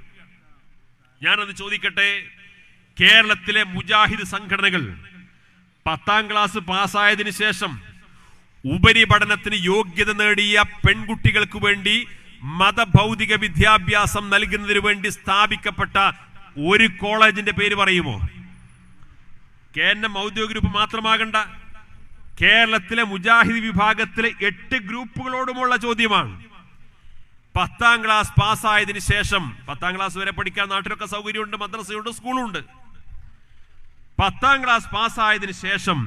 ഞാനത് ചോദിക്കട്ടെ, കേരളത്തിലെ മുജാഹിദ് സംഘടനകൾ 10ാം ക്ലാസ് പാസ്സായതിനു ശേഷം ഉപരിപഠനത്തിന് യോഗ്യത നേടിയ പെൺകുട്ടികൾക്ക് വേണ്ടി മതഭൗതിക വിദ്യാഭ്യാസം നൽകുന്നതിന് വേണ്ടി സ്ഥാപിക്കപ്പെട്ട ഒരു കോളേജിന്റെ പേര് പറയുമോ? KNM ഔദ്യോഗിക ഗ്രൂപ്പ് മാത്രമാകണ്ട, കേരളത്തിലെ മുജാഹിദ് വിഭാഗത്തിലെ 8 ഗ്രൂപ്പുകളോടുമുള്ള ചോദ്യമാണ്. 10ാം ക്ലാസ് പാസ്സായതിനു ശേഷം, 10ാം ക്ലാസ് വരെ പഠിക്കാൻ നാട്ടിലൊക്കെ സൗകര്യമുണ്ട്, മദ്രസയുണ്ട്, സ്കൂളുണ്ട്. 10ാം ക്ലാസ് പാസ്സായതിനു ശേഷം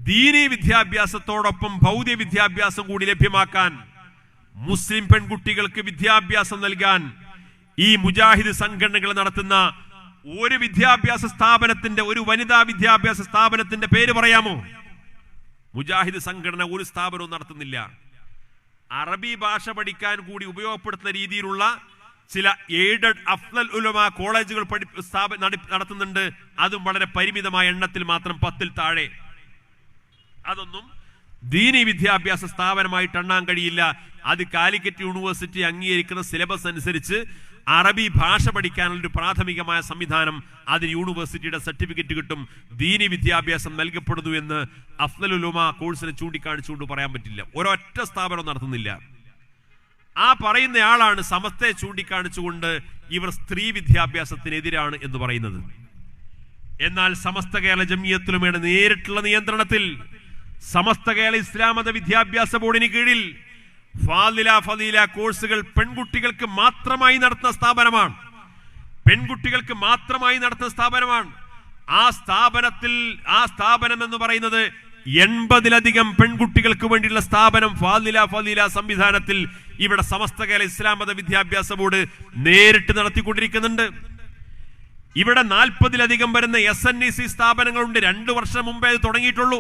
ദീനി വിദ്യാഭ്യാസത്തോടൊപ്പം ഭൗതിക വിദ്യാഭ്യാസം കൂടി ലഭ്യമാക്കാൻ, മുസ്ലിം പെൺകുട്ടികൾക്ക് വിദ്യാഭ്യാസം നൽകാൻ ഈ മുജാഹിദ് സംഘടനകൾ നടത്തുന്ന ഒരു വിദ്യാഭ്യാസ സ്ഥാപനത്തിന്റെ, ഒരു വനിതാ വിദ്യാഭ്യാസ സ്ഥാപനത്തിന്റെ പേര് പറയാമോ? മുജാഹിദ് സംഘടന ഒരു സ്ഥാപനവും നടത്തുന്നില്ല. അറബി ഭാഷ പഠിക്കാൻ കൂടി ഉപയോഗപ്പെടുത്തുന്ന രീതിയിലുള്ള ചില എയ്ഡഡ് അഫ്ളൽ ഉലമ കോളേജുകൾ നടത്തുന്നുണ്ട്. അതും വളരെ പരിമിതമായ എണ്ണത്തിൽ മാത്രം, 10ൽ താഴെ. അതൊന്നും ദീനി വിദ്യാഭ്യാസ സ്ഥാപനമായിട്ട് എണ്ണാൻ കഴിയില്ല. അത് കാലിക്കറ്റ് യൂണിവേഴ്സിറ്റി അംഗീകരിക്കുന്ന സിലബസ് അനുസരിച്ച് അറബി ഭാഷ പഠിക്കാനുള്ളൊരു പ്രാഥമികമായ സംവിധാനം, അതിന് യൂണിവേഴ്സിറ്റിയുടെ സർട്ടിഫിക്കറ്റ് കിട്ടും. ദീനി വിദ്യാഭ്യാസം നൽകപ്പെടുന്നു എന്ന് അഫ്ളൽ ഉലമ കോഴ്സിനെ ചൂണ്ടിക്കാണിച്ചുകൊണ്ട് പറയാൻ പറ്റില്ല. ഒരൊറ്റ സ്ഥാപനം നടത്തുന്നില്ല. ആ പറയുന്ന ആളാണ് സമസ്തയെ ചൂണ്ടിക്കാണിച്ചുകൊണ്ട് ഇവർ സ്ത്രീ വിദ്യാഭ്യാസത്തിനെതിരാണ് എന്ന് പറയുന്നത്. എന്നാൽ സമസ്ത കേരള ജംഇയ്യത്തുലമയുടെ നേരിട്ടുള്ള നിയന്ത്രണത്തിൽ സമസ്ത കേരള ഇസ്ലാം മത വിദ്യാഭ്യാസ ബോർഡിന് കീഴിൽ ഫളീല കോഴ്സുകൾ പെൺകുട്ടികൾക്ക് മാത്രമായി നടത്തുന്ന സ്ഥാപനമാണ്. പെൺകുട്ടികൾക്ക് മാത്രമായി നടത്തുന്ന സ്ഥാപനമാണ്. ആ സ്ഥാപനം എന്ന് പറയുന്നത് 80ലധികം പെൺകുട്ടികൾക്ക് വേണ്ടിയുള്ള സ്ഥാപനം ഫളീല സംവിധാനത്തിൽ ഇവിടെ സമസ്ത കേരള ഇസ്ലാം മത വിദ്യാഭ്യാസ ബോർഡ് നേരിട്ട് നടത്തിക്കൊണ്ടിരിക്കുന്നുണ്ട്. ഇവിടെ 40ലധികം വരുന്ന SNEC സ്ഥാപനങ്ങളുണ്ട്. 2 വർഷം മുമ്പേ അത് തുടങ്ങിയിട്ടുള്ളൂ.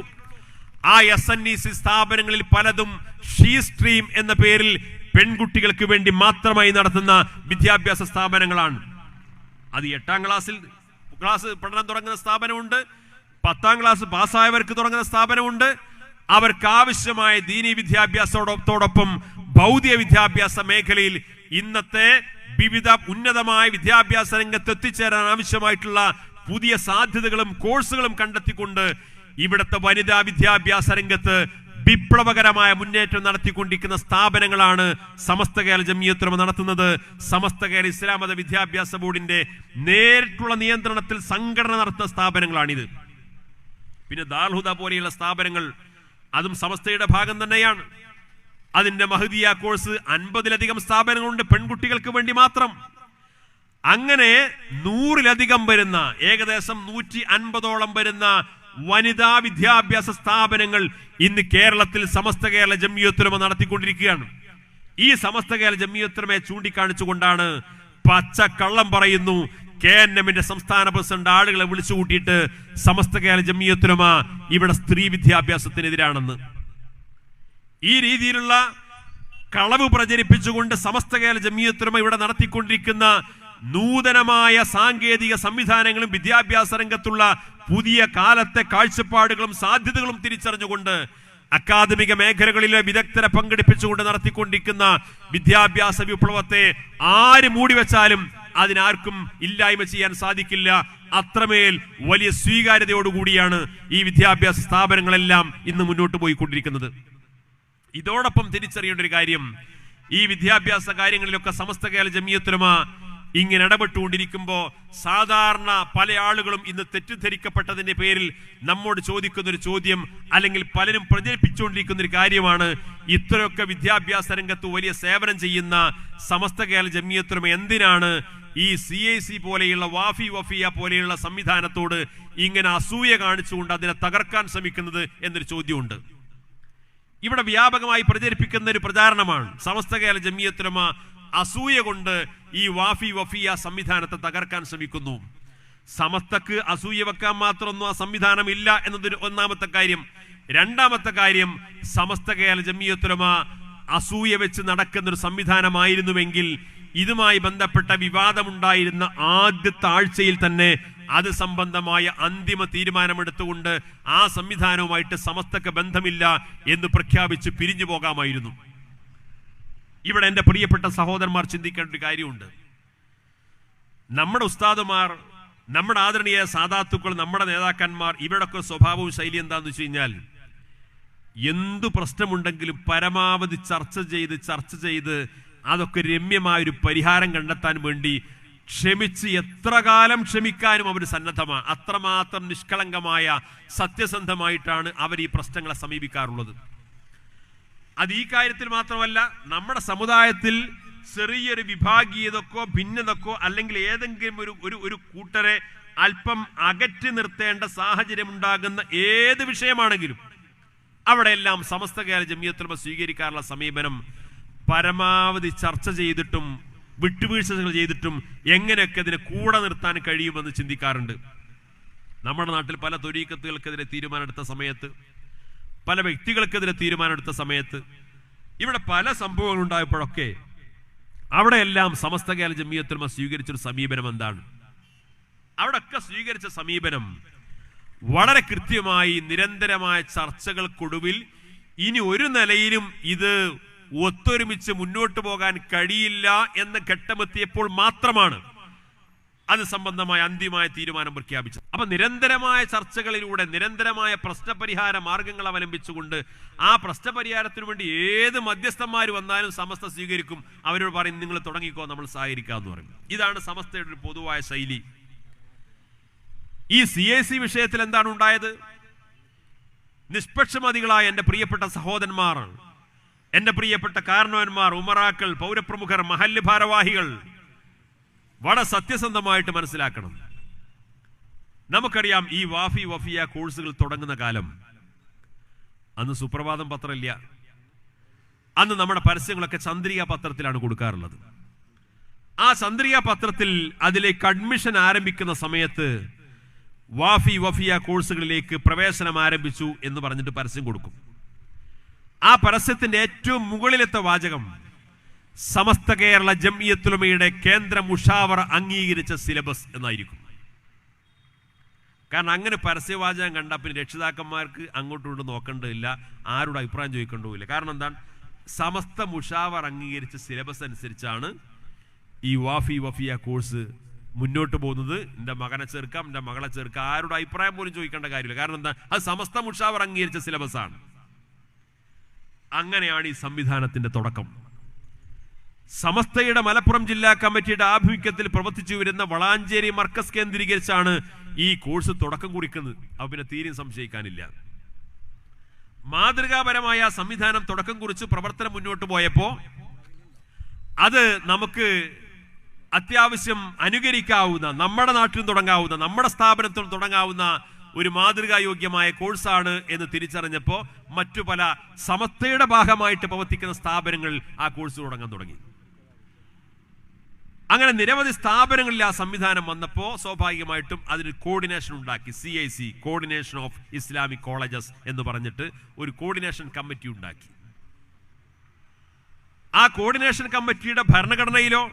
ആ SNEC സ്ഥാപനങ്ങളിൽ പലതും ഷീ സ്ട്രീം എന്ന പേരിൽ പെൺകുട്ടികൾക്ക് വേണ്ടി മാത്രമായി നടത്തുന്ന വിദ്യാഭ്യാസ സ്ഥാപനങ്ങളാണ്. അത് 8ാം ക്ലാസ് പഠനം തുടങ്ങുന്ന സ്ഥാപനമുണ്ട്, 10ാം ക്ലാസ് പാസ്സായവർക്ക് തുടങ്ങുന്ന സ്ഥാപനമുണ്ട്. അവർക്ക് ആവശ്യമായ ദീനീ വിദ്യാഭ്യാസത്തോടൊപ്പം ഭൗതിക വിദ്യാഭ്യാസ മേഖലയിൽ ഇന്നത്തെ വിവിധ ഉന്നതമായ വിദ്യാഭ്യാസ രംഗത്ത് എത്തിച്ചേരാൻ ആവശ്യമായിട്ടുള്ള പുതിയ സാധ്യതകളും കോഴ്സുകളും കണ്ടെത്തിക്കൊണ്ട് ഇവിടുത്തെ വനിതാ വിദ്യാഭ്യാസ രംഗത്ത് വിപ്ലവകരമായ മുന്നേറ്റം നടത്തിക്കൊണ്ടിരിക്കുന്ന സ്ഥാപനങ്ങളാണ് സമസ്ത കേരള ജംഇയ്യത്തുലമ നടത്തുന്നത്. സമസ്ത കേരള ഇസ്ലാം മത വിദ്യാഭ്യാസ ബോർഡിന്റെ നേരിട്ടുള്ള നിയന്ത്രണത്തിൽ സംഘടന നടത്തുന്ന സ്ഥാപനങ്ങളാണിത്. പിന്നെ ദാറുൽ ഹുദ പോലെയുള്ള സ്ഥാപനങ്ങൾ അതും സമസ്തയുടെ ഭാഗം തന്നെയാണ്. അതിന്റെ മഹദിയ കോഴ്സ് 50ലധികം സ്ഥാപനങ്ങളുണ്ട് പെൺകുട്ടികൾക്ക് വേണ്ടി മാത്രം. അങ്ങനെ 100ലധികം വരുന്ന ഏകദേശം 150ഓളം വരുന്ന വനിതാ വിദ്യാഭ്യാസ സ്ഥാപനങ്ങൾ ഇന്ന് കേരളത്തിൽ സമസ്ത കേരള ജംഇയ്യത്തുലമ നടത്തിക്കൊണ്ടിരിക്കുകയാണ്. ഈ സമസ്ത കേരള ജംഇയ്യത്തുലമയെ ചൂണ്ടിക്കാണിച്ചുകൊണ്ടാണ് പച്ചക്കള്ളം പറയുന്നു KNMന്റെ സംസ്ഥാന പ്രസിഡന്റ് ആളുകളെ വിളിച്ചു കൂട്ടിയിട്ട് സമസ്ത കേരള ജംഇയ്യത്തുലമ ഇവിടെ സ്ത്രീ വിദ്യാഭ്യാസത്തിനെതിരാണെന്ന്. ഈ രീതിയിലുള്ള കളവ് പ്രചരിപ്പിച്ചുകൊണ്ട് സമസ്ത കേരള ജംഇയ്യത്തുലമ ഇവിടെ നടത്തിക്കൊണ്ടിരിക്കുന്ന നൂതനമായ സാങ്കേതിക സംവിധാനങ്ങളും വിദ്യാഭ്യാസ രംഗത്തുള്ള പുതിയ കാലത്തെ കാഴ്ചപ്പാടുകളും സാധ്യതകളും തിരിച്ചറിഞ്ഞുകൊണ്ട് അക്കാദമിക മേഖലകളിലെ വിദഗ്ധരെ പങ്കെടുപ്പിച്ചുകൊണ്ട് നടത്തിക്കൊണ്ടിരിക്കുന്ന വിദ്യാഭ്യാസ വിപ്ലവത്തെ ആര് മൂടിവെച്ചാലും അതിനാർക്കും ഇല്ലായ്മ ചെയ്യാൻ സാധിക്കില്ല. അത്രമേൽ വലിയ സ്വീകാര്യതയോടുകൂടിയാണ് ഈ വിദ്യാഭ്യാസ സ്ഥാപനങ്ങളെല്ലാം ഇന്ന് മുന്നോട്ട് പോയിക്കൊണ്ടിരിക്കുന്നത്. ഇതോടൊപ്പം തിരിച്ചറിയേണ്ട ഒരു കാര്യം, ഈ വിദ്യാഭ്യാസ കാര്യങ്ങളിലൊക്കെ സമസ്ത കേരള ജംഇയ്യത്തുലമ ഇങ്ങനെ ഇടപെട്ടുകൊണ്ടിരിക്കുമ്പോൾ സാധാരണ പല ആളുകളും ഇന്ന് തെറ്റിദ്ധരിക്കപ്പെട്ടതിന്റെ പേരിൽ നമ്മോട് ചോദിക്കുന്ന ഒരു ചോദ്യം, അല്ലെങ്കിൽ പലരും പ്രചരിപ്പിച്ചുകൊണ്ടിരിക്കുന്ന ഒരു കാര്യമാണ്, ഇത്രയൊക്കെ വിദ്യാഭ്യാസ രംഗത്ത് വലിയ സേവനം ചെയ്യുന്ന സമസ്ത കേരള ജംഇയ്യത്തുലമ എന്തിനാണ് ഈ CIC പോലെയുള്ള വഫിയ പോലെയുള്ള സംവിധാനത്തോട് ഇങ്ങനെ അസൂയ കാണിച്ചുകൊണ്ട് അതിനെ തകർക്കാൻ ശ്രമിക്കുന്നത് എന്നൊരു ചോദ്യമുണ്ട്. ഇവിടെ വ്യാപകമായി പ്രചരിപ്പിക്കുന്ന ഒരു പ്രചാരണമാണ് സമസ്ത കേരള ജംഇയ്യത്തുലമ അസൂയ കൊണ്ട് ഈ വഫിയ സംവിധാനത്തെ തകർക്കാൻ ശ്രമിക്കുന്നു. സമസ്തക്ക് അസൂയ വെക്കാൻ മാത്രമൊന്നും ആ സംവിധാനം ഇല്ല എന്നതൊരു ഒന്നാമത്തെ കാര്യം. രണ്ടാമത്തെ കാര്യം, സമസ്ത കേരള ജംഇയ്യത്തുലമ അസൂയ വെച്ച് നടക്കുന്ന ഒരു സംവിധാനമായിരുന്നുവെങ്കിൽ ഇതുമായി ബന്ധപ്പെട്ട വിവാദമുണ്ടായിരുന്ന ആദ്യത്തെ ആഴ്ചയിൽ തന്നെ അത് സംബന്ധമായ അന്തിമ തീരുമാനമെടുത്തുകൊണ്ട് ആ സംവിധാനവുമായിട്ട് സമസ്തക്ക് ബന്ധമില്ല എന്ന് പ്രഖ്യാപിച്ച് പിരിഞ്ഞു പോകാമായിരുന്നു. ഇവിടെ എൻ്റെ പ്രിയപ്പെട്ട സഹോദരന്മാർ ചിന്തിക്കേണ്ട ഒരു കാര്യമുണ്ട്. നമ്മുടെ ഉസ്താദുമാർ, നമ്മുടെ ആദരണീയ സാദാത്തുക്കൾ, നമ്മുടെ നേതാക്കന്മാർ, ഇവരുടെയൊക്കെ സ്വഭാവവും ശൈലി എന്താണെന്ന് വെച്ച് കഴിഞ്ഞാൽ എന്തു പ്രശ്നമുണ്ടെങ്കിലും പരമാവധി ചർച്ച ചെയ്ത് അതൊക്കെ രമ്യമായൊരു പരിഹാരം കണ്ടെത്താൻ വേണ്ടി ക്ഷമിച്ച് എത്ര കാലം ക്ഷമിക്കാനും അവർ സന്നദ്ധമാണ്. അത്രമാത്രം നിഷ്കളങ്കമായ സത്യസന്ധമായിട്ടാണ് അവർ ഈ പ്രശ്നങ്ങളെ സമീപിക്കാറുള്ളത്. അത് ഈ കാര്യത്തിൽ മാത്രമല്ല, നമ്മുടെ സമുദായത്തിൽ ചെറിയൊരു വിഭാഗീയതക്കോ ഭിന്നതക്കോ അല്ലെങ്കിൽ ഏതെങ്കിലും ഒരു കൂട്ടരെ അല്പം അകറ്റി നിർത്തേണ്ട സാഹചര്യം ഉണ്ടാകുന്ന ഏത് വിഷയമാണെങ്കിലും അവിടെയെല്ലാം സമസ്ത കേരള ജംഇയ്യത്തുലമ സ്വീകരിക്കാറുള്ള സമീപനം പരമാവധി ചർച്ച ചെയ്തിട്ടും വിട്ടുവീഴ്ചകൾ ചെയ്തിട്ടും എങ്ങനെയൊക്കെ ഇതിനെ കൂടെ നിർത്താൻ കഴിയുമെന്ന് ചിന്തിക്കാറുണ്ട്. നമ്മുടെ നാട്ടിൽ പല ത്വരീഖത്തുകൾക്കെതിരെ തീരുമാനമെടുത്ത സമയത്ത്, പല വ്യക്തികൾക്കെതിരെ തീരുമാനമെടുത്ത സമയത്ത്, ഇവിടെ പല സംഭവങ്ങൾ ഉണ്ടായപ്പോഴൊക്കെ അവിടെയെല്ലാം സമസ്ത കേരള ജംഇയ്യത്തുലമ സ്വീകരിച്ചൊരു സമീപനം എന്താണ്? അവിടെയൊക്കെ സ്വീകരിച്ച സമീപനം വളരെ കൃത്യമായി നിരന്തരമായ ചർച്ചകൾക്കൊടുവിൽ ഇനി ഒരു നിലയിലും ഇത് ഒത്തൊരുമിച്ച് മുന്നോട്ട് പോകാൻ കഴിയില്ല എന്ന ഘട്ടമെത്തിയപ്പോൾ മാത്രമാണ് അത് സംബന്ധമായ അന്തിമമായ തീരുമാനം പ്രഖ്യാപിച്ചത്. അപ്പൊ നിരന്തരമായ ചർച്ചകളിലൂടെ നിരന്തരമായ പ്രശ്നപരിഹാര മാർഗങ്ങൾ അവലംബിച്ചുകൊണ്ട് ആ പ്രശ്നപരിഹാരത്തിനു വേണ്ടി ഏത് മധ്യസ്ഥന്മാർ വന്നാലും സമസ്ത സ്വീകരിക്കും. അവരോട് പറയും നിങ്ങൾ തുടങ്ങിക്കോ, നമ്മൾ സഹകരിക്കാന്ന് പറയും. ഇതാണ് സമസ്തയുടെ ഒരു പൊതുവായ ശൈലി. ഈ CAC വിഷയത്തിൽ എന്താണ് ഉണ്ടായത്? നിഷ്പക്ഷമതികളായ എൻ്റെ പ്രിയപ്പെട്ട സഹോദരന്മാർ, എൻ്റെ പ്രിയപ്പെട്ട കാരണവന്മാർ, ഉമറാക്കൾ, പൗരപ്രമുഖർ, മഹല്ല് ഭാരവാഹികൾ വളരെ സത്യസന്ധമായിട്ട് മനസ്സിലാക്കണം. നമുക്കറിയാം ഈ വാഫി വഫിയ കോഴ്സുകൾ തുടങ്ങുന്ന കാലം, അന്ന് സുപ്രഭാതം പത്രമില്ല. അന്ന് നമ്മുടെ പരസ്യങ്ങളൊക്കെ ചന്ദ്രിക പത്രത്തിലാണ് കൊടുക്കാറുള്ളത്. ആ ചന്ദ്രിക പത്രത്തിൽ അതിലേക്ക് അഡ്മിഷൻ ആരംഭിക്കുന്ന സമയത്ത് വാഫി വഫിയ കോഴ്സുകളിലേക്ക് പ്രവേശനം ആരംഭിച്ചു എന്ന് പറഞ്ഞിട്ട് പരസ്യം കൊടുക്കും. ആ പരസ്യത്തിന്റെ ഏറ്റവും മുകളിലത്തെ വാചകം സമസ്ത കേരള ജംഇയ്യത്തുൽ ഉലമയുടെ കേന്ദ്ര മുഷാവറ അംഗീകരിച്ച സിലബസ് എന്നായിരിക്കും. കാരണം അങ്ങനെ പരസ്യവാചകം കണ്ടാൽ പിന്നെ രക്ഷിതാക്കന്മാർക്ക് അങ്ങോട്ടും ഇങ്ങോട്ടും നോക്കേണ്ടതില്ല, ആരോട് അഭിപ്രായം ചോദിക്കേണ്ടതില്ല. കാരണം എന്താണ്? സമസ്ത മുഷാവറ അംഗീകരിച്ച സിലബസ് അനുസരിച്ചാണ് ഈ വാഫി വഫിയ കോഴ്സ് മുന്നോട്ട് പോകുന്നത്. എൻ്റെ മകനെ ചേർക്കാം, എൻ്റെ മകളെ ചേർക്കാം, ആരുടെ അഭിപ്രായം പോലും ചോദിക്കേണ്ട കാര്യമില്ല. കാരണം എന്താ? അത് സമസ്ത മുഷാവറ അംഗീകരിച്ച സിലബസാണ്. അങ്ങനെയാണ് ഈ സംവിധാനത്തിന്റെ തുടക്കം. സമസ്തയുടെ മലപ്പുറം ജില്ലാ കമ്മിറ്റിയുടെ ആഭിമുഖ്യത്തിൽ പ്രവർത്തിച്ചു വരുന്ന വളാഞ്ചേരി മർക്കസ് കേന്ദ്രീകരിച്ചാണ് ഈ കോഴ്സ് തുടക്കം കുറിക്കുന്നത്. അപ്പൊ പിന്നെ തീരെയും സംശയിക്കാനില്ല. മാതൃകാപരമായ സംവിധാനം തുടക്കം കുറിച്ച് പ്രവർത്തനം മുന്നോട്ട് പോയപ്പോ അത് നമുക്ക് അത്യാവശ്യം അനുകരിക്കാവുന്ന, നമ്മുടെ നാട്ടിൽ തുടങ്ങാവുന്ന, നമ്മുടെ സ്ഥാപനത്തിൽ തുടങ്ങാവുന്ന ഒരു മാതൃകായോഗ്യമായ കോഴ്സാണ് എന്ന് തിരിച്ചറിഞ്ഞപ്പോൾ മറ്റു പല സമസ്തയുടെ ഭാഗമായിട്ട് പ്രവർത്തിക്കുന്ന സ്ഥാപനങ്ങൾ ആ കോഴ്സ് തുടങ്ങാൻ തുടങ്ങി. അങ്ങനെ നിരവധി സ്ഥാപനങ്ങളിൽ ആ സംവിധാനം വന്നപ്പോൾ സ്വാഭാവികമായിട്ടും അതിന് കോർഡിനേഷൻ ഉണ്ടാക്കി. CIC, coordination of Islamic colleges എന്ന് പറഞ്ഞിട്ട് ഒരു കോർഡിനേഷൻ കമ്മിറ്റി ഉണ്ടാക്കി. ആ കോർഡിനേഷൻ കമ്മിറ്റിയുടെ ഭരണഘടനയിലോ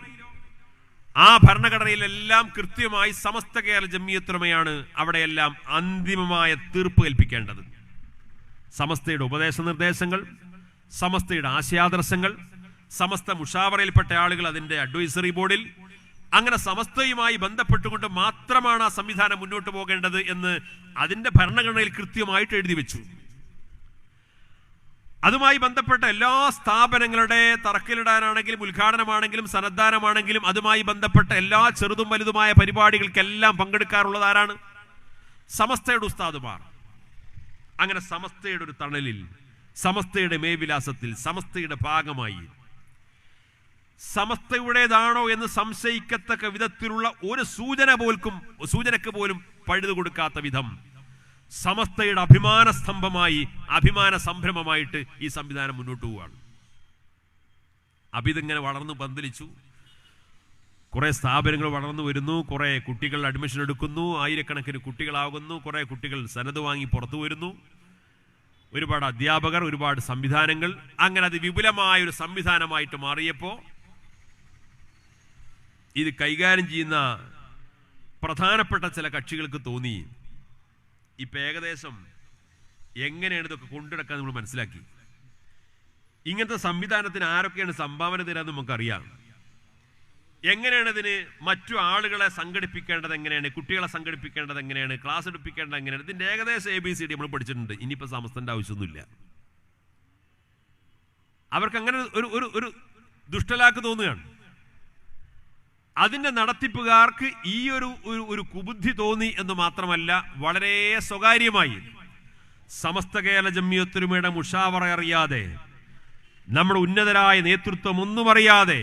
ആ ഭരണഘടനയിലെല്ലാം കൃത്യമായി സമസ്ത കേരള ജംഇയ്യത്തുൽ ഉലമയാണ് അവിടെയെല്ലാം അന്തിമമായ തീർപ്പ് കൽപ്പിക്കേണ്ടത്. സമസ്തയുടെ ഉപദേശ നിർദ്ദേശങ്ങൾ, സമസ്തയുടെ ആശയാദർശങ്ങൾ, സമസ്ത മുഷാവറയിൽപ്പെട്ട ആളുകൾ അതിന്റെ അഡ്വൈസറി ബോർഡിൽ, അങ്ങനെ സമസ്തയുമായി ബന്ധപ്പെട്ടുകൊണ്ട് മാത്രമാണ് ആ സംവിധാനം മുന്നോട്ട് പോകേണ്ടത് എന്ന് അതിന്റെ ഭരണഘടനയിൽ കൃത്യമായിട്ട് എഴുതി വെച്ചു. അതുമായി ബന്ധപ്പെട്ട എല്ലാ സ്ഥാപനങ്ങളുടെ തറക്കല്ലിടാനാണെങ്കിലും ഉദ്ഘാടനമാണെങ്കിലും സന്നദ്ധാനമാണെങ്കിലും അതുമായി ബന്ധപ്പെട്ട എല്ലാ ചെറുതും വലുതുമായ പരിപാടികൾക്കെല്ലാം പങ്കെടുക്കാറുള്ളത് ആരാണ്? സമസ്തയുടെ ഉസ്താദുമാർ. അങ്ങനെ സമസ്തയുടെ ഒരു തണലിൽ, സമസ്തയുടെ മേൽവിലാസത്തിൽ, സമസ്തയുടെ ഭാഗമായി, സമസ്തയുടേതാണോ എന്ന് സംശയിക്കത്തക്ക വിധത്തിലുള്ള ഒരു സൂചനക്ക് പോലും പഴുതു കൊടുക്കാത്ത വിധം സമസ്തയുടെ അഭിമാന സ്തംഭമായി, അഭിമാന സംരംഭമായിട്ട് ഈ സംവിധാനം മുന്നോട്ട് പോവുകയാണ്. ഇതിങ്ങനെ വളർന്നു പന്തലിച്ചു. കുറെ സ്ഥാപനങ്ങൾ വളർന്നു വരുന്നു, കുറെ കുട്ടികൾ അഡ്മിഷൻ എടുക്കുന്നു, ആയിരക്കണക്കിന് കുട്ടികളാകുന്നു, കുറെ കുട്ടികൾ സനത് വാങ്ങി പുറത്തു വരുന്നു, ഒരുപാട് അധ്യാപകർ, ഒരുപാട് സംവിധാനങ്ങൾ. അങ്ങനെ അത് വിപുലമായ ഒരു സംവിധാനമായിട്ട് മാറിയപ്പോൾ ഇത് കൈകാര്യം ചെയ്യുന്ന പ്രധാനപ്പെട്ട ചില കക്ഷികൾക്ക് തോന്നി ഇപ്പൊ ഏകദേശം എങ്ങനെയാണ് ഇതൊക്കെ കൊണ്ടുനടക്കാൻ നമ്മൾ മനസ്സിലാക്കി. ഇങ്ങനത്തെ സംവിധാനത്തിന് ആരൊക്കെയാണ് സംഭാവന തരാന്ന് നമുക്കറിയാം. എങ്ങനെയാണ് ഇതിന് മറ്റു ആളുകളെ സംഘടിപ്പിക്കേണ്ടത്, എങ്ങനെയാണ് കുട്ടികളെ സംഘടിപ്പിക്കേണ്ടത്, എങ്ങനെയാണ് ക്ലാസ് എടുപ്പിക്കേണ്ടത്, എങ്ങനെയാണ് ഇതിന്റെ ഏകദേശം ABCD നമ്മൾ പഠിച്ചിട്ടുണ്ട്. ഇനിയിപ്പോ സമസ്തന്റെ ആവശ്യമൊന്നുമില്ല. അവർക്ക് അങ്ങനെ ഒരു ദുഷ്ടലാക്ക് തോന്നുകയാണ്. അതിന്റെ നടത്തിപ്പുകാർക്ക് ഈ ഒരു കുബുദ്ധി തോന്നി എന്ന് മാത്രമല്ല, വളരെ സ്വകാര്യമായി സമസ്ത കേരള ജംഇയ്യത്തുൽ ഉലമയുടെ മുഷാവറ അറിയാതെ, നമ്മുടെ ഉന്നതരായ നേതൃത്വം ഒന്നും അറിയാതെ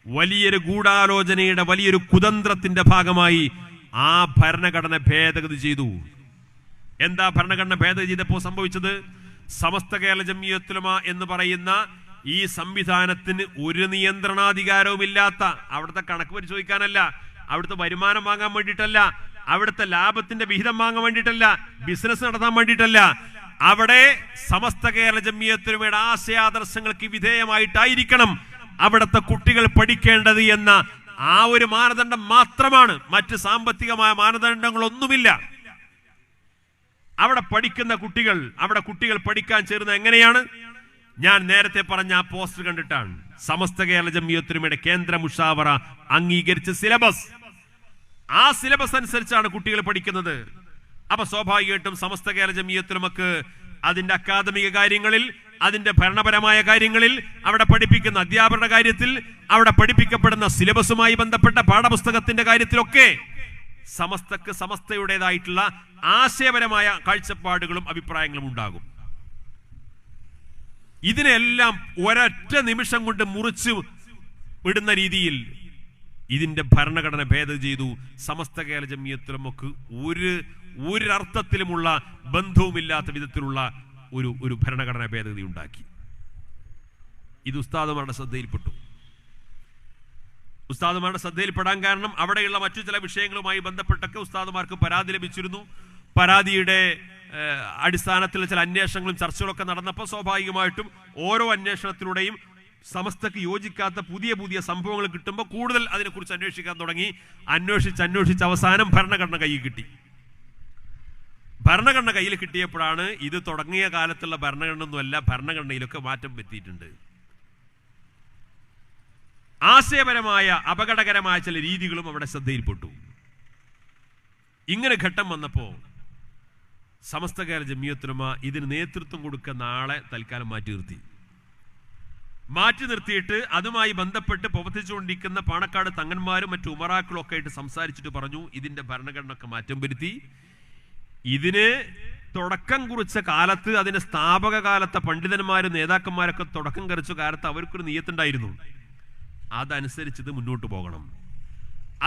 വലിയൊരു ഗൂഢാലോചനയുടെ, വലിയൊരു കുതന്ത്രത്തിന്റെ ഭാഗമായി ആ ഭരണഘടന ഭേദഗതി ചെയ്തു. എന്താ ഭരണഘടന ഭേദഗതി ചെയ്തപ്പോൾ സംഭവിച്ചത്? സമസ്ത കേരള ജംഇയ്യത്തുൽ ഉലമ എന്ന് പറയുന്ന ഈ സംവിധാനത്തിന് ഒരു നിയന്ത്രണാധികാരവും ഇല്ലാത്ത, അവിടുത്തെ കണക്ക് പരിശോധിക്കാനല്ല, അവിടുത്തെ വരുമാനം വാങ്ങാൻ വേണ്ടിയിട്ടല്ല, അവിടുത്തെ ലാഭത്തിന്റെ വിഹിതം വാങ്ങാൻ വേണ്ടിയിട്ടല്ല, ബിസിനസ് നടത്താൻ വേണ്ടിയിട്ടല്ല, അവിടെ സമസ്ത കേരള ജംഇയ്യത്തുൽ ഉലമയുടെ ആശയാദർശങ്ങൾക്ക് വിധേയമായിട്ടായിരിക്കണം അവിടുത്തെ കുട്ടികൾ പഠിക്കേണ്ടത് എന്ന ആ ഒരു മാനദണ്ഡം മാത്രമാണ്. മറ്റ് സാമ്പത്തികമായ മാനദണ്ഡങ്ങളൊന്നുമില്ല. അവിടെ പഠിക്കുന്ന കുട്ടികൾ, അവിടെ കുട്ടികൾ പഠിക്കാൻ ചേരുന്നത് എങ്ങനെയാണ്? ഞാൻ നേരത്തെ പറഞ്ഞ ആ പോസ്റ്റർ കണ്ടിട്ടാണ്. സമസ്ത കേരള ജംഇയ്യത്തുൽ ഉലമയുടെ കേന്ദ്ര മുഷാവറ അംഗീകരിച്ച സിലബസ്, ആ സിലബസ് അനുസരിച്ചാണ് കുട്ടികൾ പഠിക്കുന്നത്. അപ്പൊ സ്വാഭാവികമായിട്ടും സമസ്ത കേരള ജംഇയ്യത്തുൽ ഉലമക്ക് അതിന്റെ അക്കാദമിക കാര്യങ്ങളിൽ, അതിന്റെ ഭരണപരമായ കാര്യങ്ങളിൽ, അവിടെ പഠിപ്പിക്കുന്ന അധ്യാപകരുടെ കാര്യത്തിൽ, അവിടെ പഠിപ്പിക്കപ്പെടുന്ന സിലബസുമായി ബന്ധപ്പെട്ട പാഠപുസ്തകത്തിന്റെ കാര്യത്തിലൊക്കെ സമസ്തക്ക് സമസ്തയുടേതായിട്ടുള്ള ആശയപരമായ കാഴ്ചപ്പാടുകളും അഭിപ്രായങ്ങളും ഉണ്ടാകും. ഇതിനെല്ലാം ഒരൊറ്റ നിമിഷം കൊണ്ട് മുറിച്ച് വിടുന്ന രീതിയിൽ ഇതിന്റെ ഭരണഘടന ഭേദഗതി ചെയ്തു. സമസ്ത കേരള ജംഇയ്യത്തുൽ ഉലമക്ക് ഒരർത്ഥത്തിലുമുള്ള ബന്ധവുമില്ലാത്ത വിധത്തിലുള്ള ഒരു ഭരണഘടനാ ഭേദഗതി ഉണ്ടാക്കി. ഇത് ഉസ്താദുമാരുടെ ശ്രദ്ധയിൽപ്പെട്ടു. ഉസ്താദുമാരുടെ ശ്രദ്ധയിൽപ്പെടാൻ കാരണം അവിടെയുള്ള മറ്റു ചില വിഷയങ്ങളുമായി ബന്ധപ്പെട്ടൊക്കെ ഉസ്താദുമാർക്ക് പരാതി ലഭിച്ചിരുന്നു. പരാതിയുടെ അടിസ്ഥാനത്തിൽ ചില അന്വേഷണങ്ങളും ചർച്ചകളൊക്കെ നടന്നപ്പോൾ സ്വാഭാവികമായിട്ടും ഓരോ അന്വേഷണത്തിലൂടെയും സമസ്തക്ക് യോജിക്കാത്ത പുതിയ പുതിയ സംഭവങ്ങൾ കിട്ടുമ്പോൾ കൂടുതൽ അതിനെക്കുറിച്ച് അന്വേഷിക്കാൻ തുടങ്ങി. അന്വേഷിച്ച് അവസാനം ഭരണഘടന കയ്യിൽ കിട്ടി. ഭരണഘടന കയ്യിൽ കിട്ടിയപ്പോഴാണ് ഇത് തുടങ്ങിയ കാലത്തുള്ള ഭരണഘടന ഒന്നുമല്ല, ഭരണഘടനയിലൊക്കെ മാറ്റം വരുത്തിയിട്ടുണ്ട്. ആശയപരമായ അപകടകരമായ ചില രീതികളും അവിടെ ശ്രദ്ധയിൽപ്പെട്ടു. ഇങ്ങനെ ഘട്ടം വന്നപ്പോൾ സമസ്ത കേരള ജംഇയ്യത്തുൽ ഉലമ ഇതിന് നേതൃത്വം കൊടുക്കുന്ന ആളെ തൽക്കാലം മാറ്റി നിർത്തിയിട്ട് അതുമായി ബന്ധപ്പെട്ട് പ്രവർത്തിച്ചുകൊണ്ടിരിക്കുന്ന പാണക്കാട് തങ്ങന്മാരും മറ്റു ഉമറാക്കളും ഒക്കെ ആയിട്ട് സംസാരിച്ചിട്ട് പറഞ്ഞു, ഇതിന്റെ ഭരണഘടനയൊക്കെ മാറ്റം വരുത്തി. ഇതിന് തുടക്കം കുറിച്ച കാലത്ത്, അതിന്റെ സ്ഥാപക കാലത്തെ പണ്ഡിതന്മാരും നേതാക്കന്മാരൊക്കെ തുടക്കം കുറിച്ച കാലത്ത് അവർക്കൊരു നിയത്തുണ്ടായിരുന്നു. അതനുസരിച്ച് ഇത് മുന്നോട്ട് പോകണം,